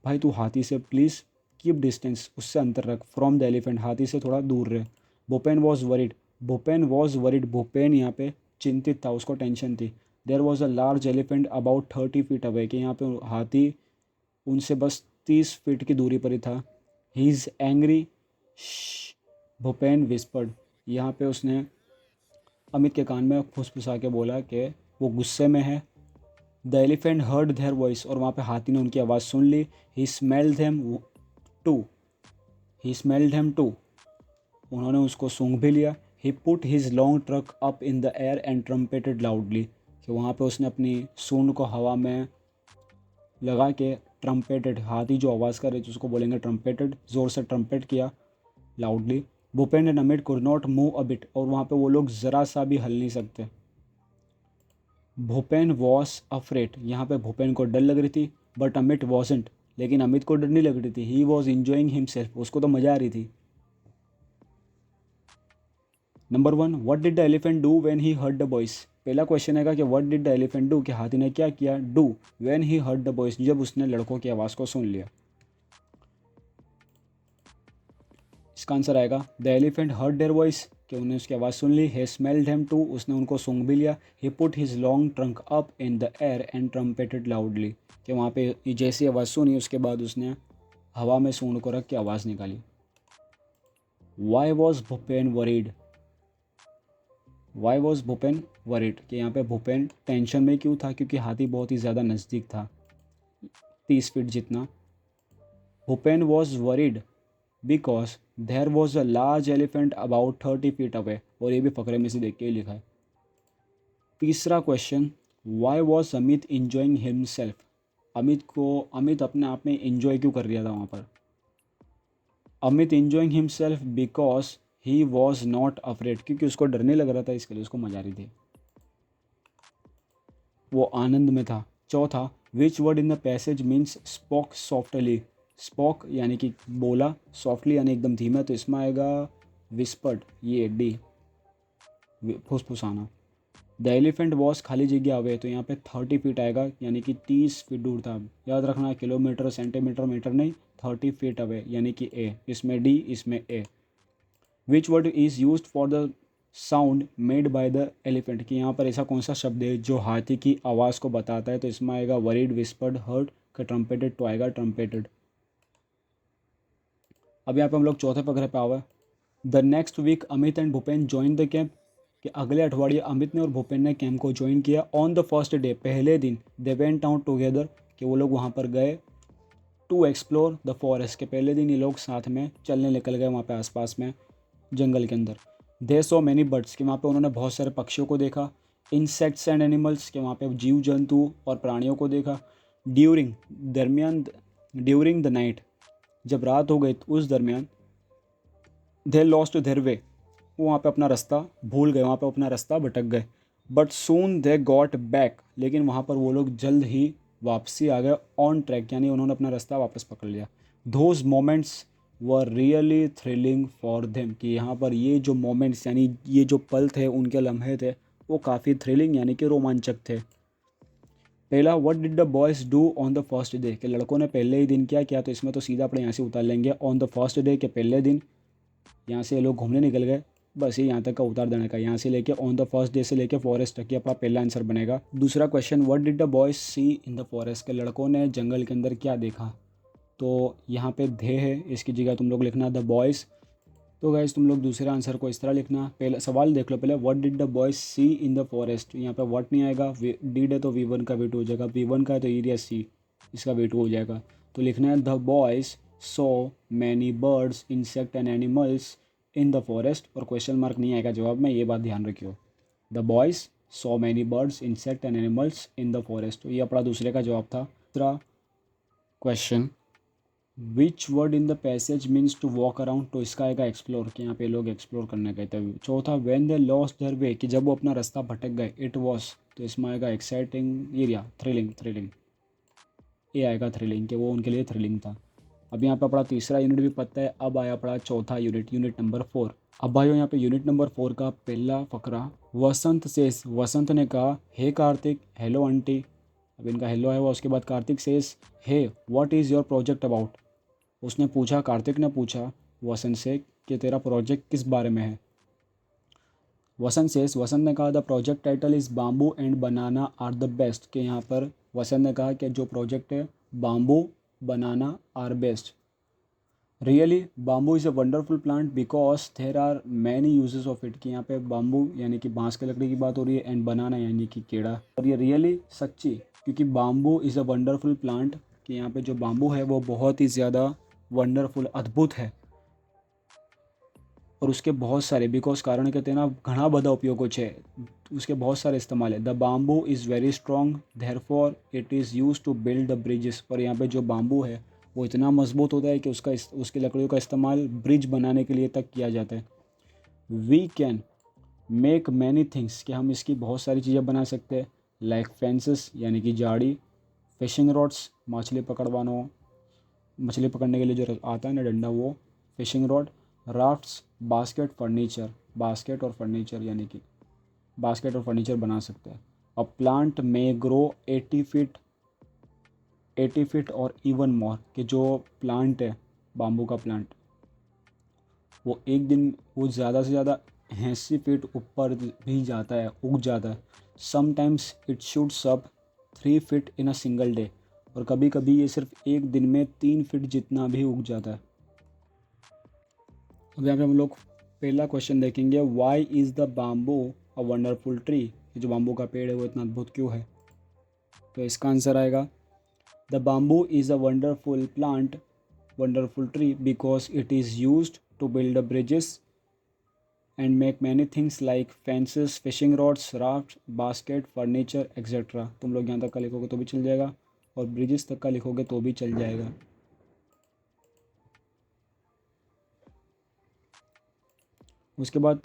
भाई तू हाथी से प्लीज़ कीप डिस्टेंस, उससे अंतर रख, फ्रॉम द एलिफेंट, हाथी से थोड़ा दूर रहे। भूपेन वॉज वरिड, भूपेन यहाँ पे चिंतित था, उसको टेंशन थी। There was a large elephant about 30 feet away, कि यहाँ पे हाथी उनसे बस 30 फीट की दूरी पर ही था। He is angry, Bhupen whispered, यहाँ पे उसने अमित के कान में फुसफुसा के बोला कि वो गुस्से में है। The elephant heard their voice, और वहाँ पे हाथी ने उनकी आवाज़ सुन ली। ही स्मेल्ड देम टू, उन्होंने उसको सूंघ भी लिया। He put his long trunk up in the air and trumpeted loudly, कि वहाँ पे उसने अपनी सूंड को हवा में लगा के ट्रम्पेटेड, हाथी जो आवाज़ करे जिसको बोलेंगे ट्रम्पेटेड, ज़ोर से ट्रम्पेट किया loudly. Bhupen and Amit could not move a bit, और वहाँ पे वो लोग ज़रा सा भी हल नहीं सकते। भूपेन वॉज अफ्रेड, यहाँ पे भूपेन को डर लग रही थी, बट अमित वॉजेंट, लेकिन अमित को डर नहीं लग रही थी। ही वॉज इंजॉइंग हिमसेल्फ, उसको तो मज़ा आ रही थी। Number 1, what did the elephant do when he heard the voice. पहला क्वेश्चन है कि what did the elephant do, कि हाथी ने क्या किया, do when he heard the voice, जब उसने लड़कों की आवाज़ को सुन लिया। इसका आंसर आएगा the elephant heard their voice, कि उन्हें उसकी आवाज़ सुन ली। he स्मेल्ड हिम टू, उसने उनको सूंघ भी लिया। he put his long trunk up in the air and trumpeted loudly, कि वहाँ पे जैसी आवाज़ सुनी उसके बाद उसने हवा में सूंड को रख के आवाज़ निकाली। वाई वॉज भूपेन वरीड, कि यहाँ पे भूपेन टेंशन में क्यों था, क्योंकि हाथी बहुत ही ज़्यादा नज़दीक था, 30 फीट जितना। Bhupen was worried because there was a large elephant about 30 feet away, और ये भी फकरे में से देख के ही लिखा है। तीसरा question, why was Amit enjoying himself, Amit अपने आप में इंजॉय क्यों कर रहा था वहाँ पर। Amit enjoying himself because he was not afraid, क्योंकि उसको डर नहीं लग रहा था, इसके लिए उसको मजा आ रही थी, वो आनंद में था। चौथा, which word in the passage means spoke softly, spoke यानी कि बोला, सॉफ्टली यानी एकदम धीमा, तो इसमें आएगा विस्पर्ड, ये डी, फुसफुसाना। द एलिफेंट वॉज खाली जगह अवे, तो यहाँ पे 30 फीट आएगा यानी कि 30 फीट दूर था। याद रखना किलोमीटर सेंटीमीटर मीटर नहीं, 30 फीट अवे यानी कि ए, इसमें डी इसमें A. Which word is use for the sound made by the elephant, कि यहाँ पर ऐसा कौन सा शब्द है जो हाथी की आवाज़ को बताता है, तो इसमें आएगा वरीड, विस्पर्ड, हर्ट का ट्रम्पेटेड, तो आएगा ट्रम्पेटेड। अब यहाँ पे हम लोग चौथे पगड़े पे आवे। The next week Amit and Bhupen join the camp, कि अगले अठवाडिये अमित ने और भूपेन ने कैंप को ज्वाइन किया। ऑन द फर्स्ट डे, पहले दिन, दे वेंट आउट टुगेदर, कि वो लोग वहाँ पर गए। टू एक्सप्लोर द फॉरेस्ट, के पहले दिन ये लोग साथ में चलने निकल गए वहाँ पे आसपास में जंगल के अंदर। दे सो मैनी बर्ड्स, कि वहाँ पे उन्होंने बहुत सारे पक्षियों को देखा। इंसेक्ट्स एंड एनिमल्स, के वहाँ पे जीव जंतु और प्राणियों को देखा। ड्यूरिंग द नाइट, जब रात हो गई तो उस दरमियान, दे लॉस्ट देयर वे, वो वहाँ पे अपना रास्ता भूल गए, वहाँ पे अपना रास्ता भटक गए। But soon they got back, लेकिन वहाँ पर वो लोग जल्द ही वापसी आ गए ऑन ट्रैक, यानी उन्होंने अपना रास्ता वापस पकड़ लिया। Those moments were really thrilling for them, कि यहाँ पर ये जो मोमेंट्स यानी ये जो पल थे, उनके लम्हे थे, वो काफ़ी थ्रिलिंग यानी कि रोमांचक थे। पहला, what did the boys do on the first day, कि लड़कों ने पहले ही दिन क्या किया, तो इसमें तो सीधा अपने यहाँ से उतार लेंगे ऑन द फर्स्ट डे, के पहले दिन यहाँ से ये लोग घूमने निकल गए, बस ये यहाँ तक का उतार देने का, यहाँ से लेके ऑन द फर्स्ट डे से लेके फॉरेस्ट तक, ये अपना पहला आंसर बनेगा। दूसरा question, what did the boys see in the forest, के लड़कों ने जंगल के अंदर क्या देखा, तो यहाँ पे धे है, इसकी जगह तुम लोग लिखना द बॉयज़। तो गाइज तुम लोग दूसरे आंसर को इस तरह लिखना। पहले सवाल देख लो पहले, what did the boys see in the forest, यहाँ पे व्हाट नहीं आएगा, डिड है तो V1 का V2 हो जाएगा, V1 का है तो एरिया सी, इसका V2 हो जाएगा। तो लिखना है the boys saw many birds, insect and animals in the forest, और क्वेश्चन मार्क नहीं आएगा जवाब में, ये बात ध्यान रखियो। The boys saw many birds, insect and animals in the forest, तो ये अपना दूसरे का जवाब था। दूसरा question, which word in the passage means to walk around, तो इसका आएगा एक्सप्लोर, कि यहाँ पे लोग एक्सप्लोर करने गए थे। चौथा, when they lost their way, कि जब वो अपना रास्ता भटक गए। इट वॉज, तो इसमें आएगा एक्साइटिंग, एरिया थ्रिलिंग, ये आएगा थ्रिलिंग, कि वो उनके लिए थ्रिलिंग था। अब यहाँ पे अपना तीसरा यूनिट भी पता है। अब आया अपना चौथा यूनिट, यूनिट नंबर 4। अब भाइयों यहाँ पे यूनिट नंबर 4 का पहला फकरा, वसंत सेस, वसंत ने कहा हे कार्तिक, हेलो आंटी, अब इनका हेलो है वो, उसके बाद Kartik says hey what is your project about, उसने पूछा, कार्तिक ने पूछा वसंत से कि तेरा प्रोजेक्ट किस बारे में है। वसंत सेस, वसंत ने कहा the project title is bamboo and banana are the best, कि यहाँ पर वसंत ने कहा कि जो प्रोजेक्ट है bamboo banana are best. Really bamboo is a wonderful plant because there are many uses of it, कि यहाँ पे बाम्बू यानी कि बांस की लकड़ी की बात हो रही है, एंड बनाना यानी कि केड़ा, और ये रियली सच्ची, क्योंकि bamboo is a wonderful plant, कि यहाँ पे जो बाम्बू है वो बहुत ही ज़्यादा वंडरफुल, अद्भुत है, और उसके बहुत सारे, बिकॉज कारण कहते हैं ना, घना बधा उपयोगों है, उसके बहुत सारे इस्तेमाल है। The bamboo is very strong therefore it is use to build the bridges, और यहाँ पे जो बाम्बू है वो इतना मजबूत होता है कि उसकी लकड़ियों का इस्तेमाल ब्रिज बनाने के लिए तक किया जाता है। We can make many things, कि हम इसकी बहुत सारी चीज़ें बना सकते हैं, लाइक फेंसेस यानी कि जाड़ी, फिशिंग रॉड्स, मछली पकड़ने के लिए जो आता है ना डंडा, वो फिशिंग रॉड, राफ्ट्स, बास्केट और फर्नीचर यानी कि बास्केट और फर्नीचर बना सकते हैं। अ प्लांट में ग्रो 80 फीट और इवन मोर, कि जो प्लांट है बाम्बू का प्लांट, वो एक दिन वो ज़्यादा से ज़्यादा 80 फीट ऊपर भी जाता है, उग जाता है। Sometimes it shoots up 3 feet in a single day, और कभी कभी ये सिर्फ एक दिन में 3 फीट जितना भी उग जाता है। अब यहाँ पे हम लोग पहला क्वेश्चन देखेंगे, why is the bamboo a wonderful tree, जो बाम्बू का पेड़ है वो इतना अद्भुत क्यों है। तो इसका आंसर आएगा, the bamboo is a wonderful plant, wonderful tree because it is used to build the bridges and make many things like fences, fishing rods, raft, basket, furniture etcetera. तुम लोग यहाँ तक का लिखोगे तो भी चल जाएगा, और ब्रिजेस तक का लिखोगे तो भी चल जाएगा। उसके बाद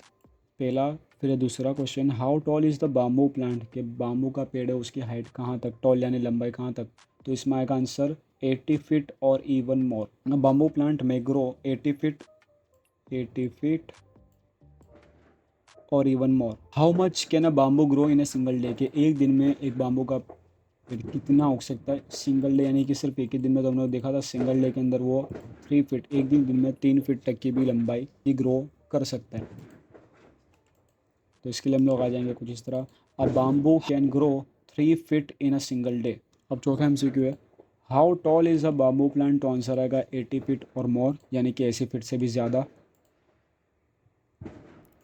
पहला, फिर दूसरा question, how tall is the bamboo plant, के बाम्बू का पेड़ है उसकी हाइट कहाँ तक, टॉल यानी लंबाई कहाँ तक, तो इसमें आएगा आंसर 80 फीट और इवन मोर। बाम्बू प्लांट में ग्रो 80 फीट और even more. How much can a bamboo grow in a single day, कि एक दिन में एक बाम्बू का पेड़ कितना उग सकता है सिंगल डे, यानी कि सिर्फ एक ही दिन में। तो हमने देखा था सिंगल डे के अंदर वो 3 फीट, एक दिन में 3 फीट तक की भी लंबाई ही ग्रो कर सकता है। तो इसके लिए हम लोग आ जाएंगे कुछ इस तरह, a bamboo can grow 3 feet in a single day. अब चौथा MCQ है, how tall is a bamboo plant, तो आंसर आएगा 80 फीट और मोर, यानी कि 80 फीट से भी ज़्यादा।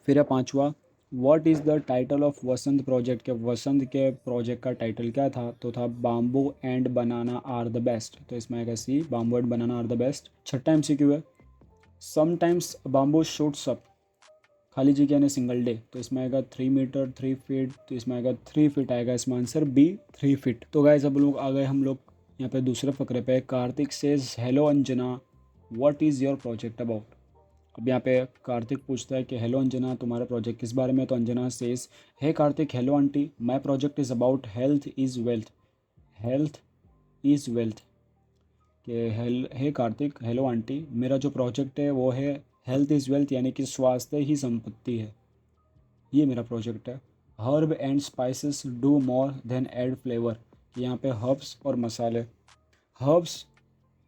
फिर है पांचवा, what is the title of Vasant project, के वसंत के प्रोजेक्ट का टाइटल क्या था, तो था bamboo and banana are the best. तो इसमें आएगा C, bamboo and banana are the best. छठा MCQ है, समटाइम्स बाम्बू शूट्स अप, खाली जी यानी सिंगल डे, तो इसमें आएगा 3 मीटर 3 फीट, तो इसमें आएगा 3 फीट आएगा इसमें आंसर बी 3 फीट। तो गाइस अब लोग आ गए हम लोग यहाँ पे दूसरे फकरे पे। Kartik says hello Anjana what is your project about. अब यहाँ पे कार्तिक पूछता है कि हेलो अंजना तुम्हारा प्रोजेक्ट किस बारे में है, तो Anjana says hey Kartik hello aunty my project is about health is wealth, health is wealth. कि हे कार्तिक हेलो आंटी मेरा जो प्रोजेक्ट है वो है हेल्थ इज़ वेल्थ, यानी कि स्वास्थ्य ही संपत्ति है, ये मेरा प्रोजेक्ट है। Herb and spices do more than add flavour, यहाँ पे हर्ब्स और मसाले, हर्ब्स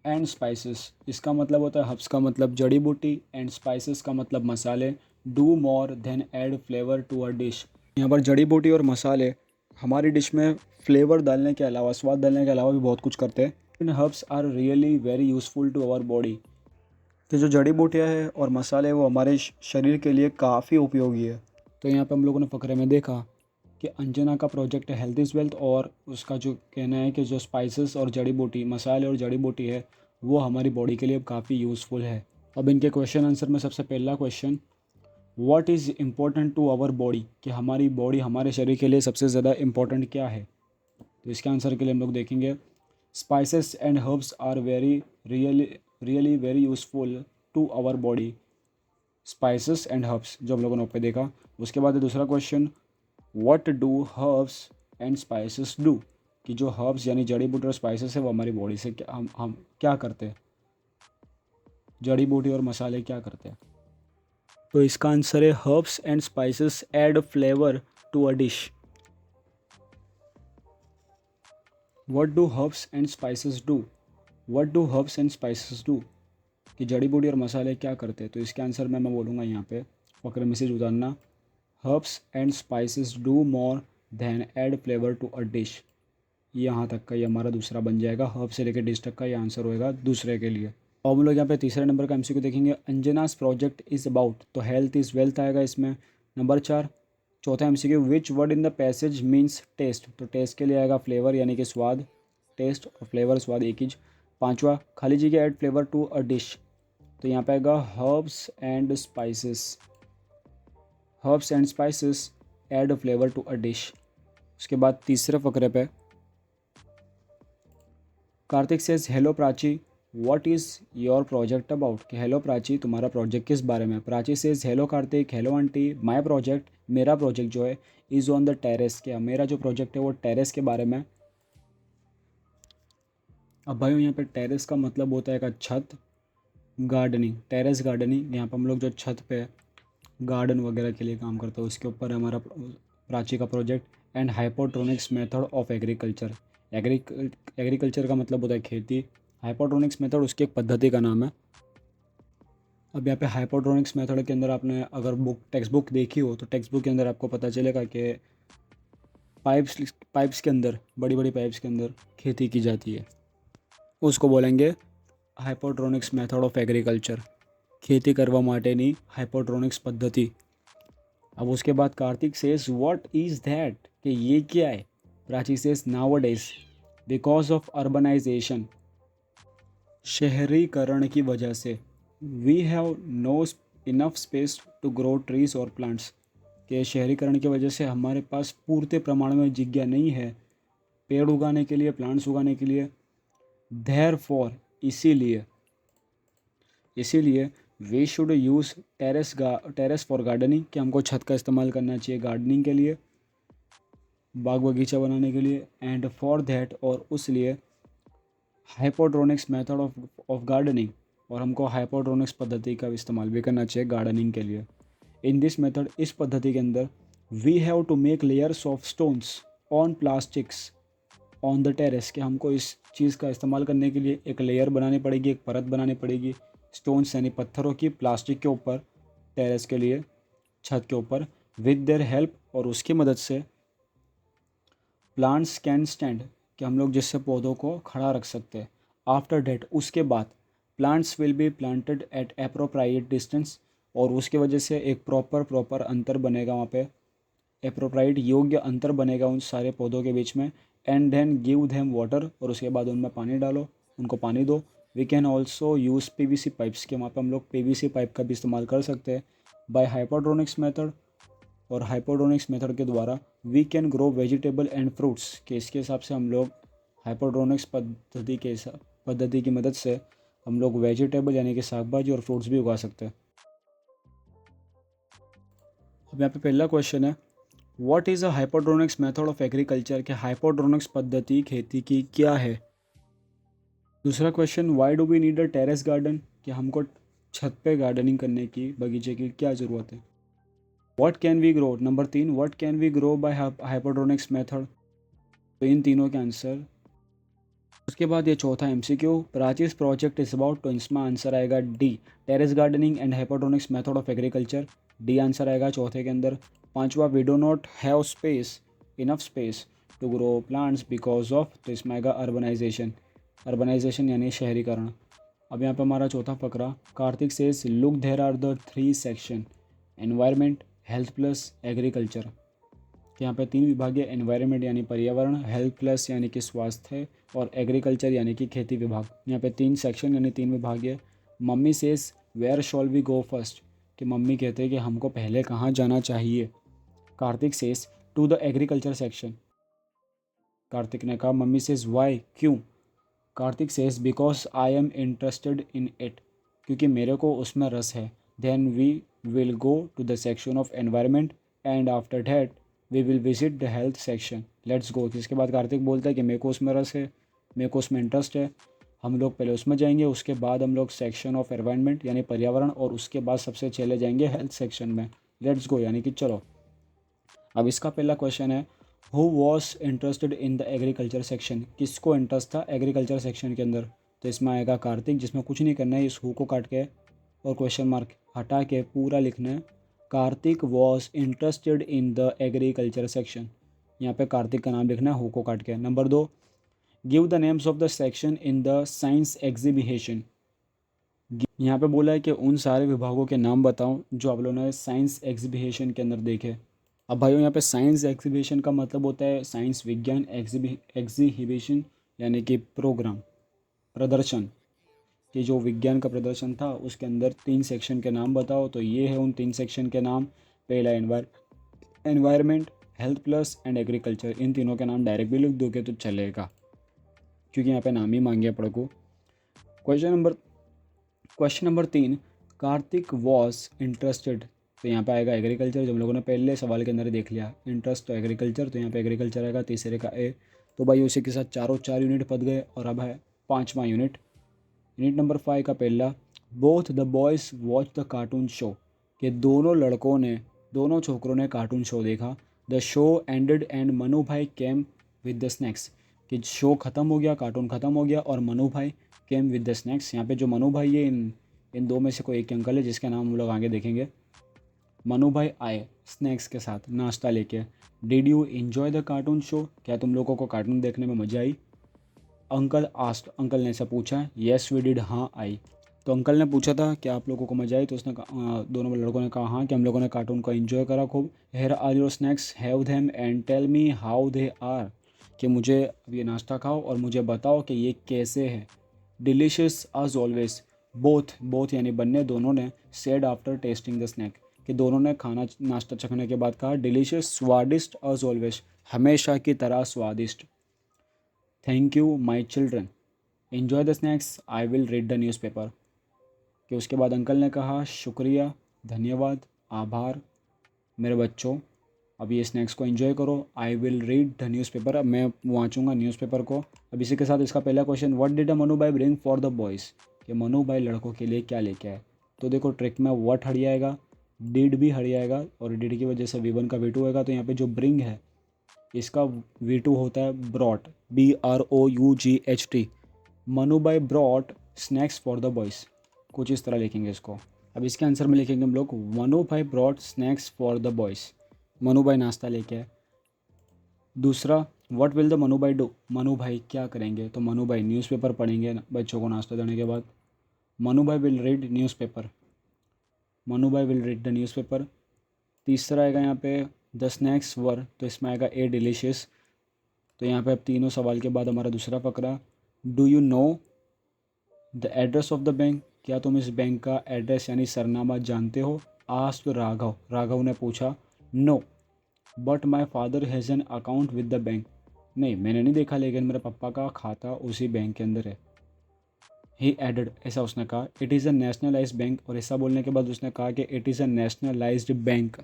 एंड स्पाइसेस इसका मतलब होता है, हर्ब्स का मतलब जड़ी बूटी एंड स्पाइसेस का मतलब मसाले, do more than add flavour to a dish. यहाँ पर जड़ी बूटी और मसाले हमारी डिश में फ्लेवर डालने के अलावा, स्वाद डालने के अलावा भी बहुत कुछ करते हैं। इन herbs are really very useful to our body, कि जो जड़ी बूटियाँ हैं और मसाले वो हमारे शरीर के लिए काफ़ी उपयोगी है। तो यहाँ पे हम लोगों ने फ़करे में देखा कि अंजना का प्रोजेक्ट है हेल्थ इज़ वेल्थ, और उसका जो कहना है कि जो स्पाइसेस और जड़ी बूटी, मसाले और जड़ी बूटी है वो हमारी बॉडी के लिए काफ़ी यूज़फुल है। अब इनके क्वेश्चन आंसर में सबसे पहला question, what is important to our body, कि हमारी बॉडी हमारे शरीर के लिए सबसे ज़्यादा इम्पोर्टेंट क्या है। तो इसके आंसर के लिए हम लोग देखेंगे, spices and herbs are really very useful to our body, spices and herbs जो हम लोगों ने ऊपर देखा। उसके बाद दूसरा question, what do herbs and spices do, कि जो हर्ब्स यानी जड़ी बूटी और स्पाइसेस है वो हमारी बॉडी से क्या हम क्या करते हैं, जड़ी बूटी और मसाले क्या करते हैं। तो इसका आंसर है herbs and spices add flavour to a dish. What do herbs and spices do, what do herbs and spices do, कि जड़ी बूटी और मसाले क्या करते हैं। तो इसके आंसर में मैं बोलूँगा यहाँ पे फकरे में से उतारना, herbs and spices do more than add flavour to a dish. यहाँ तक का ये हमारा दूसरा बन जाएगा, हर्ब से लेकर डिश तक का ये आंसर होएगा दूसरे के लिए। अब हम लोग यहाँ पे तीसरे नंबर का MCQ देखेंगे, अंजनास प्रोजेक्ट इज़ अबाउट, तो हेल्थ इज़ वेल्थ आएगा इसमें। नंबर 4 चौथा MCQ, which word in the passage means taste, तो टेस्ट के लिए आएगा फ्लेवर यानी कि स्वाद, टेस्ट और फ्लेवर स्वाद एक ही। पाँचवा, खाली जी के add flavour to a dish, तो यहाँ पे आएगा herbs and spices, herbs and spices add flavour to a dish. उसके बाद तीसरे फकरे पे Kartik says hello Prachi what is your project about, कि हेलो प्राची तुम्हारा प्रोजेक्ट किस बारे में। Prachi says hello Kartik hello aunty my project, मेरा प्रोजेक्ट जो है इज़ ऑन द टेरेस, क्या मेरा जो प्रोजेक्ट है वो टेरेस के बारे में। अब भाई यहाँ पे टेरेस का मतलब होता है का छत, गार्डनिंग, टेरेस गार्डनिंग। यहाँ पर हम लोग जो छत पे गार्डन वगैरह के लिए काम करते हैं उसके ऊपर है हमारा प्राची का project. And hydroponics method of agriculture, agriculture का मतलब होता है खेती, हाइपोट्रोनिक्स मेथड उसकी एक पद्धति का नाम है। अब यहाँ पे हाइपोट्रोनिक्स मेथड के अंदर आपने अगर टेक्स्ट बुक देखी हो तो टेक्स्ट बुक के अंदर आपको पता चलेगा कि पाइप्स के अंदर, बड़ी बड़ी पाइप्स के अंदर खेती की जाती है, उसको बोलेंगे हाइपोट्रोनिक्स मेथड ऑफ एग्रीकल्चर, खेती करवा माटेनी हाइपोट्रोनिक्स पद्धति। अब उसके बाद Kartik says what is that, कि ये क्या है। Prachi says nowadays because of urbanisation, शहरीकरण की वजह से, we have no enough space to grow trees और प्लांट्स, के शहरीकरण की वजह से हमारे पास पूर्ति प्रमाण में जगह नहीं है पेड़ उगाने के लिए, प्लांट्स उगाने के लिए। देयरफॉर इसीलिए, इसीलिए we should use terrace for gardening, कि हमको छत का इस्तेमाल करना चाहिए गार्डनिंग के लिए, बाग बगीचा बनाने के लिए। एंड फॉर दैट, और उस लिए हाइपोड्रोनिक्स मेथड ऑफ गार्डनिंग, और हमको हाइपोड्रोनिक्स पद्धति का इस्तेमाल भी करना चाहिए गार्डनिंग के लिए। इन दिस मेथड, इस पद्धति के अंदर, we have to make layers of stones on plastics on the terrace, कि हमको इस चीज़ का इस्तेमाल करने के लिए एक लेयर बनानी पड़ेगी, एक परत बनानी पड़ेगी स्टोन्स यानी पत्थरों की, प्लास्टिक के ऊपर, टेरेस के लिए, छत के ऊपर, विद देयर हेल्प, और उसकी मदद से प्लांट्स कैन स्टैंड, कि हम लोग जिससे पौधों को खड़ा रख सकते हैं। आफ्टर डेट, उसके बाद, plants will be planted at appropriate distance, और उसकी वजह से एक प्रॉपर अंतर बनेगा वहाँ पे, अप्रोप्राइट योग्य अंतर बनेगा उन सारे पौधों के बीच में। And then give them water, और उसके बाद उनमें पानी डालो, उनको पानी दो। We can also use PVC pipes, के वहाँ पे हम लोग पीवीसी पाइप का भी इस्तेमाल कर सकते हैं। बाय हाइपोड्रोनिक्स मेथड, और हाइपोड्रोनिक्स मेथड के द्वारा we can grow vegetable and fruits, के इसके हिसाब से हम लोग हाइपोड्रोनिक्स पद्धति की मदद से हम लोग वेजिटेबल यानी कि साग भाजी और फ्रूट्स भी उगा सकते हैं। अब यहाँ पे पहला क्वेश्चन है, what is a hydroponics method of agriculture, के हाइपोड्रोनिक्स पद्धति खेती की क्या है। दूसरा question, why do we need a terrace garden, कि हमको छत पे गार्डनिंग करने की, बगीचे की क्या ज़रूरत है। What can we grow, number 3, what can we grow by hydroponics method. तो इन तीनों के आंसर। उसके बाद ये चौथा MCQ, Prachi's project is about, तो इसमें आंसर आएगा D, terrace gardening and hydroponics method of agriculture, D answer आएगा चौथे के अंदर। पांचवा, we do not have space, enough space to grow plants because of, तो इसमें आएगा अर्बनाइजेशन, अर्बनाइजेशन यानी शहरीकरण। अब यहाँ पे हमारा चौथा फकरा, Kartik says look there are the 3 section, environment, health plus agriculture, कि यहाँ पे 3 विभाग है, एनवायरनमेंट यानी पर्यावरण, हेल्थ प्लस यानी कि स्वास्थ्य, और एग्रीकल्चर यानी कि खेती विभाग। यहाँ पे 3 सेक्शन यानी 3 विभाग है। Mummy says where shall we go first, कि मम्मी कहते हैं कि हमको पहले कहाँ जाना चाहिए। Kartik says to the agriculture section, Kartik ने कहा, मम्मी सेज वाई, क्यों। Kartik says because I am interested in it, क्योंकि मेरे को उसमें रस है। Then we will go to the section of environment and after that we will visit the health section, let's go. इसके बाद कार्तिक बोलता है कि मेरे को उसमें रस है, मेरे को उसमें इंटरेस्ट है, हम लोग पहले उसमें जाएंगे, उसके बाद हम लोग सेक्शन ऑफ एनवायरनमेंट यानी पर्यावरण, और उसके बाद सबसे चले जाएंगे हेल्थ सेक्शन में, लेट्स गो यानी कि चलो। अब इसका पहला क्वेश्चन है, who was interested in the agriculture section, किसको इंटरेस्ट था एग्रीकल्चर सेक्शन के अंदर। तो इसमें आएगा कार्तिक, जिसमें कुछ नहीं करना है, इस हु को काट के और क्वेश्चन मार्क हटा के पूरा लिखना है, Kartik was interested in the agriculture section. यहाँ पे कार्तिक का नाम लिखना है हु को काट के। Number 2, give the names of the section in the science exhibition. यहाँ पे बोला है कि उन सारे विभागों के नाम बताओ जो आप लोगों ने साइंस एग्जीबिशन के अंदर देखे। अब भाइयों, यहाँ पे साइंस एग्जीबिशन का मतलब होता है साइंस विज्ञान, एग्जीबिशन यानी कि प्रोग्राम, प्रदर्शन, कि जो विज्ञान का प्रदर्शन था उसके अंदर 3 सेक्शन के नाम बताओ। तो ये है उन 3 सेक्शन के नाम। पहला environment, health plus and agriculture. इन तीनों के नाम डायरेक्ट भी लिख दोगे तो चलेगा, क्योंकि यहाँ पे नाम ही मांगे पड़ को। Question number 3, Kartik was interested, तो यहाँ पे आएगा एग्रीकल्चर, जो हम लोगों ने पहले सवाल के अंदर ही देख लिया, इंटरेस्ट तो एग्रीकल्चर, तो यहाँ पे एग्रीकल्चर आएगा, तीसरे का ए। तो भाई उसी के साथ चारों 4 यूनिट पद गए, और अब है 5वां यूनिट। यूनिट नंबर 5 का पहला, both the boys watch the cartoon show, कि दोनों छोकरों ने कार्टून शो देखा। The show ended and Manu भाई केम विद द स्नैक्स, कि शो ख़त्म हो गया, कार्टून ख़त्म हो गया, और मनु भाई केम विद द स्नैक्स। यहाँ पे जो मनु भाई है, इन दो में से कोई एक अंकल है जिसका नाम हम लोग आगे देखेंगे। मनु भाई आए स्नैक्स के साथ, नाश्ता लेके। Did you enjoy the cartoon show, क्या तुम लोगों को कार्टून देखने में मज़ा आई। अंकल आस्ट, अंकल ने ऐसा पूछा। येस वी डिड, हाँ आई। तो अंकल ने पूछा था कि आप लोगों को मज़ा आई, तो उसने दोनों लड़कों ने कहा हाँ, कि हम लोगों ने कार्टून को एंजॉय करा खूब। Here are your snacks, have them and tell me how they are, कि मुझे अब ये नाश्ता खाओ और मुझे बताओ कि ये कैसे है। डिलीशियस एज ऑलवेज, बोथ यानी बन्ने, दोनों ने said after testing the snake, कि दोनों ने खाना नाश्ता चखने के बाद कहा डिलीशियस, स्वादिष्ट, एज ऑलवेज, हमेशा की तरह स्वादिष्ट। Thank you my children, enjoy the snacks, I will read the newspaper, कि उसके बाद अंकल ने कहा शुक्रिया, धन्यवाद, आभार मेरे बच्चों, अब ये स्नैक्स को एंजॉय करो। I will read the newspaper, अब मैं वाँचूंगा न्यूज़पेपर को। अब इसी के साथ इसका पहला question, what did a Manu भाई ब्रिंग फॉर द बॉयज़, कि मनु भाई लड़कों के लिए क्या लेके आए। तो देखो ट्रिक में व्हाट हट जाएगा, डिड भी हट जाएगा, और डिड की वजह से V1 का V2 होएगा। तो यहाँ पे जो ब्रिंग है इसका V2 होता है ब्रॉट, BROUGHT। मनु भाई brought snacks for the boys, कुछ इस तरह लिखेंगे इसको। अब इसके आंसर में लिखेंगे हम लोग, मनु भाई brought snacks for the boys, Manu भाई नाश्ता लेके आए। दूसरा, व्हाट विल द मनु भाई डू, मनु भाई क्या करेंगे। तो मनु भाई न्यूज़पेपर पढ़ेंगे बच्चों को नाश्ता देने के बाद। मनु भाई विल रीड न्यूज़पेपर, मनु भाई विल रीड द न्यूज़पेपर। तीसरा आएगा यहाँ पे द स्नैक्स वर, तो इसमें आएगा ए डिलीशियस। तो यहाँ पे अब तीनों सवाल के बाद हमारा दूसरा फकरा, do you know the address of the bank, क्या तुम इस बैंक का एड्रेस यानी सरनामा जानते हो। आस्क्ड राघव, राघव ने पूछा। No but my father has an account with the bank, नहीं मैंने नहीं देखा लेकिन मेरे पापा का खाता उसी बैंक के अंदर है। ही एडेड, ऐसा उसने कहा। It is a nationalise bank, और ऐसा बोलने के बाद उसने कहा कि it is a nationalised bank,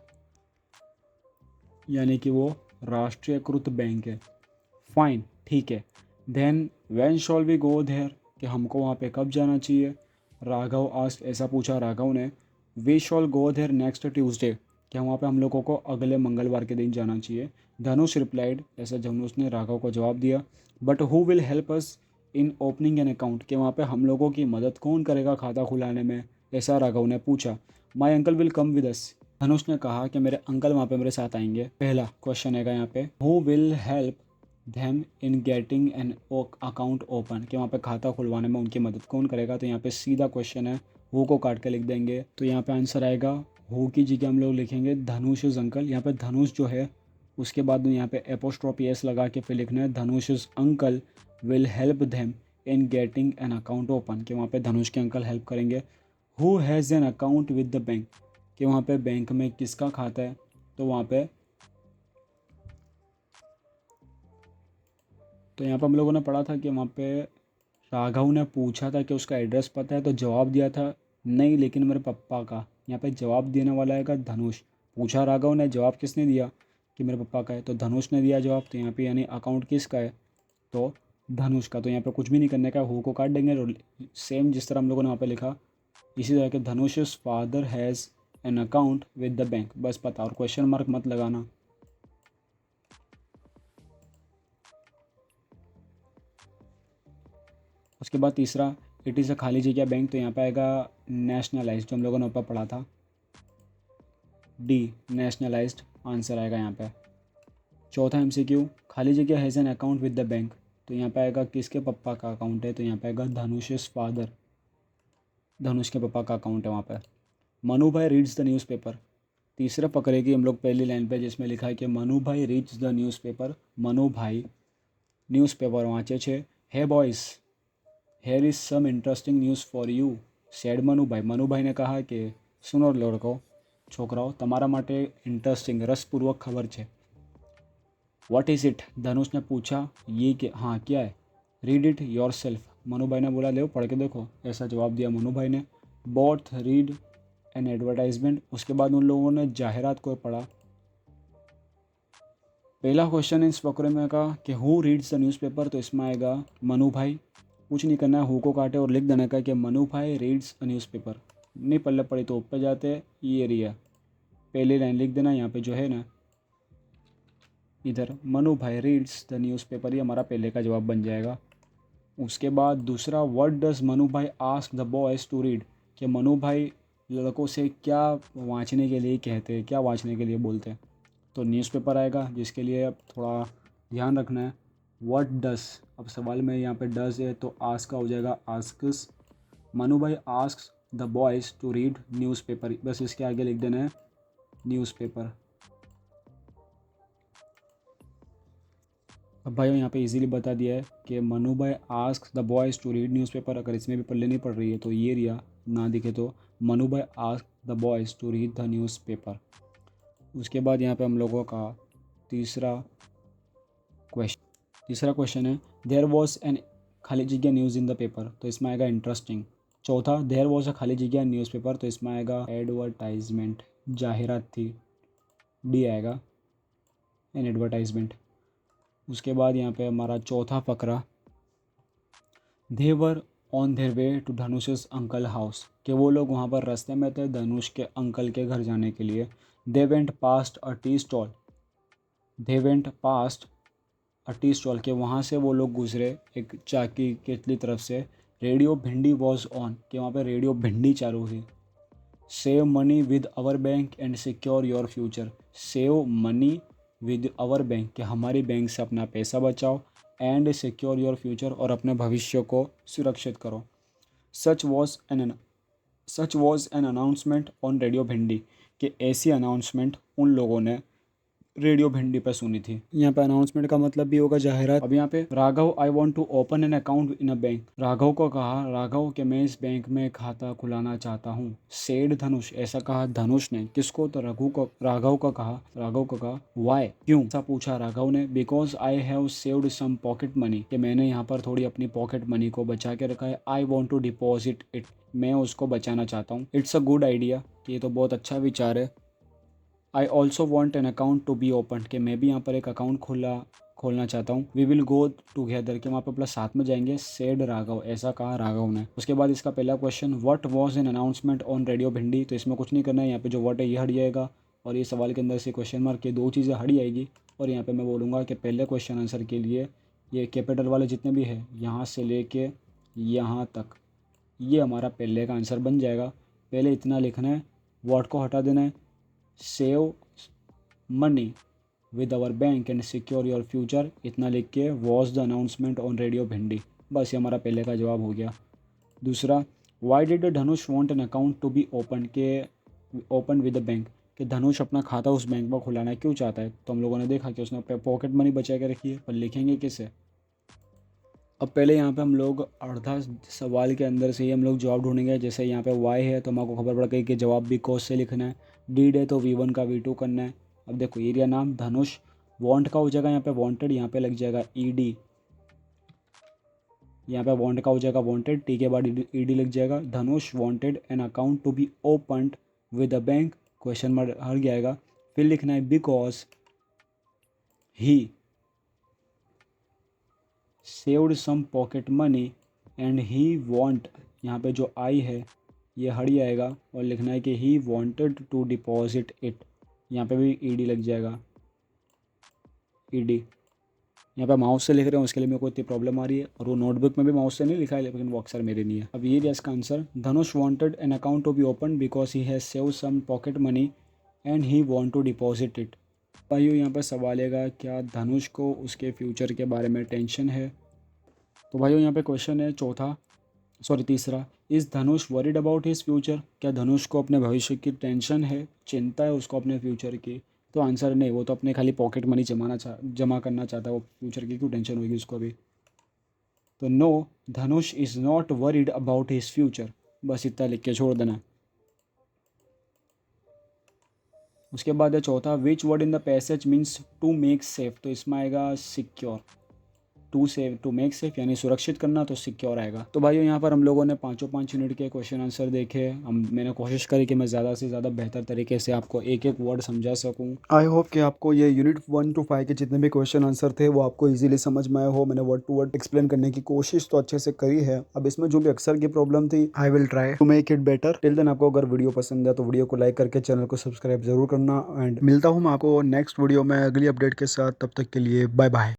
यानी कि वो राष्ट्रीयकृत बैंक है। फाइन, ठीक है। Then when shall we go there, कि हमको वहाँ पे कब जाना चाहिए। राघव आस्क्ड, ऐसा पूछा राघव ने। We shall go there next Tuesday, क्या वहाँ पे हम लोगों को अगले मंगलवार के दिन जाना चाहिए। धनुष रिप्लाइड, ऐसा धनुष ने राघव को जवाब दिया। But who will help us in opening an account, कि वहाँ पे हम लोगों की मदद कौन करेगा खाता खुलाने में, ऐसा राघव ने पूछा। My uncle will come with us, Dhanush ने कहा कि मेरे अंकल वहाँ पे मेरे साथ आएंगे। पहला क्वेश्चन है यहाँ पे, who will help them in getting an account open, कि वहाँ पे खाता खुलवाने में उनकी मदद कौन करेगा। तो यहाँ पे सीधा क्वेश्चन है, हु को काट के लिख देंगे। तो यहाँ पे आंसर आएगा, हु की जगह हम लोग लिखेंगे धनुष इज अंकल। यहाँ पे धनुष जो है उसके बाद यहाँ पे एपोस्ट्रोफी एस लगा के फिर लिखना है Dhanush's uncle will help them in getting an account open, कि वहाँ पे धनुष के अंकल हेल्प करेंगे। Who has an account with the bank, कि वहाँ पे बैंक में किसका खाता है। तो वहाँ पे तो यहाँ पे हम लोगों ने पढ़ा था कि वहाँ पे राघव ने पूछा था कि उसका एड्रेस पता है, तो जवाब दिया था नहीं लेकिन मेरे पापा का। यहाँ पे जवाब देने वाला है धनुष। पूछा राघव ने, जवाब किसने दिया कि मेरे पापा का है, तो धनुष ने दिया जवाब। तो यहाँ पे यानी अकाउंट किसका है, तो धनुष का। तो यहाँ पे कुछ भी नहीं करने का, हु को काट देंगे और सेम जिस तरह हम लोगों ने वहाँ पे लिखा इसी तरह के Dhanush father has an account with the bank, बस पता, और क्वेश्चन मार्क मत लगाना। उसके बाद तीसरा, इट इज़ अ खाली जगह बैंक, तो यहाँ पे आएगा नेशनलाइज्ड, जो हम लोगों ने ऊपर पढ़ा था, डी नेशनलाइज्ड आंसर आएगा यहाँ पे। चौथा MCQ, खाली जगह has an account with the bank, तो यहाँ पे आएगा किसके पापा का अकाउंट है, तो यहाँ पे आएगा धनुष फादर, धनुष के पापा का अकाउंट है वहाँ पे। मनु भाई रीड्स द न्यूज़पेपर, तीसरा पकड़ेगी हम लोग पहली लाइन पे जिसमें लिखा है कि मनु भाई रीड्स द न्यूज़पेपर, मनु भाई न्यूज़पेपर वाँचे छे। Hey boys here is some interesting news for you said Manu bhai, Manu भाई ने कहा कि सुनो लड़को छोकराओ તમારા માટે इंटरेस्टिंग रसपूर्वक खबर છે। व्हाट इज़ इट, धनुष ने पूछा ये कि हाँ क्या है। Read it your self, Manu भाई ने बोला ले पढ़ के देखो, ऐसा जवाब दिया मनु भाई ने। बोथ रीड एन एडवर्टाइजमेंट, उसके बाद उन लोगों ने जाहिरात को पढ़ा। पहला क्वेश्चन इस फकरे में का कि हु रीड्स द न्यूज़पेपर, तो इसमें आएगा मनु भाई। कुछ नहीं करना है, हु को काटे और लिख देने का कि मनु भाई रीड्स अ न्यूज़पेपर। नहीं पल्ले पड़ी तो ऊपर जाते, ये एरिया पहली लाइन लिख देना यहाँ पे जो है ना, इधर मनु भाई रीड्स द न्यूज़पेपर, ये हमारा पहले का जवाब बन जाएगा। उसके बाद दूसरा, what does Manu bhai ask the boys to read, कि मनु भाई लड़कों से क्या वाँचने के लिए कहते हैं, क्या वाँचने के लिए बोलते हैं। तो न्यूज़पेपर आएगा जिसके लिए अब थोड़ा ध्यान रखना है। व्हाट डस, अब सवाल में यहाँ पे डस है तो आस्क का हो जाएगा asks. Manu bhai asks the boys to read newspaper, बस इसके आगे लिख देना है न्यूज़पेपर। अब भाई यहाँ पे इजीली बता दिया है कि Manu bhai ask the boys to read newspaper. अगर इसमें भी पढ़ले नहीं पढ़ रही है तो ये रिया ना दिखे तो Manu bhai ask the boys to read the newspaper. उसके बाद यहाँ पे हम लोगों का तीसरा क्वेश्चन है देयर वॉज एन खाली जगह न्यूज़ इन द पेपर, तो इसमें आएगा इंटरेस्टिंग। चौथा, देयर वॉज अ खाली जगह न्यूज़पेपर, तो इसमें आएगा एडवर्टाइजमेंट, जाहिरात थी, डी आएगा। An advertisement. उसके बाद यहाँ पे हमारा चौथा फकरा, they were on their way to Dhanush's uncle house, कि वो लोग वहाँ पर रास्ते में थे धनुष के अंकल के घर जाने के लिए। They went past a tea stall, they went past a tea stall, के वहाँ से वो लोग गुजरे एक चाय की केतली तरफ से। रेडियो भिंडी वॉज ऑन, कि वहाँ पे रेडियो भिंडी चालू हुई। Save money with our bank and secure your future, save money with our bank, कि हमारी बैंक से अपना पैसा बचाओ, एंड सिक्योर योर फ्यूचर, और अपने भविष्य को सुरक्षित करो। सच was an announcement on radio भिंडी, कि ऐसी अनाउंसमेंट उन लोगों ने रेडियो भिंडी पर सुनी थी। यहाँ पे अनाउंसमेंट का मतलब भी होगा जाहिरात। अब यहाँ पे Raghav, I want to open an account in a bank, Raghav को कहा, राघव के मैं इस बैंक में खाता खुलाना चाहता हूँ। सेड धनुष, ऐसा कहा धनुष ने। किसको? तो रघु को, राघव को कहा, राघव को कहा। वाई, क्यों? ऐसा पूछा राघव ने। Because I have saved some pocket money, कि मैंने यहाँ पर थोड़ी अपनी पॉकेट मनी को बचा के रखा है। I want to deposit it, मैं उसको बचाना चाहता हूँ। इट्स अ गुड आइडिया, कि ये तो बहुत अच्छा विचार है। I also want an account to be open, कि मैं भी यहाँ पर एक अकाउंट खोलना चाहता हूँ। वी विल गो टुगेदर, कि वहाँ पर प्लस साथ में जाएंगे। सेड राघव, ऐसा कहा राघव ने। उसके बाद इसका पहला question, what was an announcement on radio भिंडी, तो इसमें कुछ नहीं करना है। यहाँ पे जो व्हाट है ये हट जाएगा, और ये सवाल के अंदर से क्वेश्चन मार्क के दो चीज़ें हट जाएगी। और यहाँ पर मैं बोलूँगा कि पहले क्वेश्चन आंसर के लिए ये कैपिटल वाले जितने भी है यहाँ से लेके यहाँ तक, ये हमारा पहले का आंसर बन जाएगा। पहले इतना लिखना है, व्हाट को हटा देना है। Save money with our bank and secure your future, इतना लिख के was the announcement on radio Bhindi. बस ये हमारा पहले का जवाब हो गया। दूसरा, why did Dhanush want an account to be open with the bank, कि धनुष अपना खाता उस बैंक में खुलाना क्यों चाहता है। तो हम लोगों ने देखा कि उसने पॉकेट मनी बचा के रखी है, पर लिखेंगे किसे। अब पहले यहाँ पे हम लोग अर्धा सवाल के अंदर से ही हम लोग जवाब ढूंढेंगे। जैसे यहाँ पे वाई है तो हमको खबर पड़ गई कि जवाब भी कॉस से लिखना है। डीड है तो V1 का V2 करना है। अब देखो एरिया नाम धनुष, वांट का हो जाएगा यहाँ पे वांटेड, यहाँ पे लग जाएगा ईडी, यहाँ पे वांट का हो जाएगा वांटेड, टी के बाद ईडी लग जाएगा। Dhanush wanted an account to be opened with a bank, question mark हट जाएगा। फिर लिखना है because he saved some pocket money and he want, यहाँ पे जो आई है ये हट जाएगा, और लिखना है कि he wanted to deposit it, यहाँ पे भी ईडी लग जाएगा, ईडी। यहाँ पे माउस से लिख रहे हैं उसके लिए मेरे को इतनी प्रॉब्लम आ रही है, और वो नोटबुक में भी माउस से नहीं लिखा है, लेकिन वो अक्सर मेरे नहीं है। अब ये इसका answer, Dhanush wanted an account to be open because he has save some pocket money and he want to deposit it. भाइयों यहाँ पर सवाल है, क्या धनुष को उसके फ्यूचर के बारे में टेंशन है। तो भाइयों यहाँ पे क्वेश्चन है तीसरा, is Dhanush worried about his future, क्या धनुष को अपने भविष्य की टेंशन है, चिंता है उसको अपने फ्यूचर की। तो आंसर नहीं, वो तो अपने खाली पॉकेट मनी जमा करना चाहता है, वो फ्यूचर की क्यों टेंशन होगी उसको अभी। तो no, Dhanush is not worried about his future, बस इतना लिख के छोड़ देना। उसके बाद है चौथा, which word in the passage means to make safe, तो इसमें आएगा सिक्योर। टू मेक सेफ यानी सुरक्षित करना, तो सिक्योर आएगा। तो भाइयों यहाँ पर हम लोगों ने 5 यूनिट के क्वेश्चन आंसर देखे। मैंने कोशिश करी कि मैं ज़्यादा से ज़्यादा बेहतर तरीके से आपको एक एक वर्ड समझा सकूँ। आई होप कि आपको ये यूनिट 1 to 5 के जितने भी क्वेश्चन आंसर थे वो आपको इजीली समझ में आए हो। मैंने वर्ड टू वर्ड एक्सप्लेन करने की कोशिश तो अच्छे से करी है। अब इसमें जो भी अक्सर की प्रॉब्लम थी, I will try to make it better. Till then आपको अगर वीडियो पसंद है तो वीडियो को लाइक करके चैनल को सब्सक्राइब जरूर करना। एंड मिलता हूँ मैं आपको नेक्स्ट वीडियो में अगली अपडेट के साथ। तब तक के लिए बाय बाय।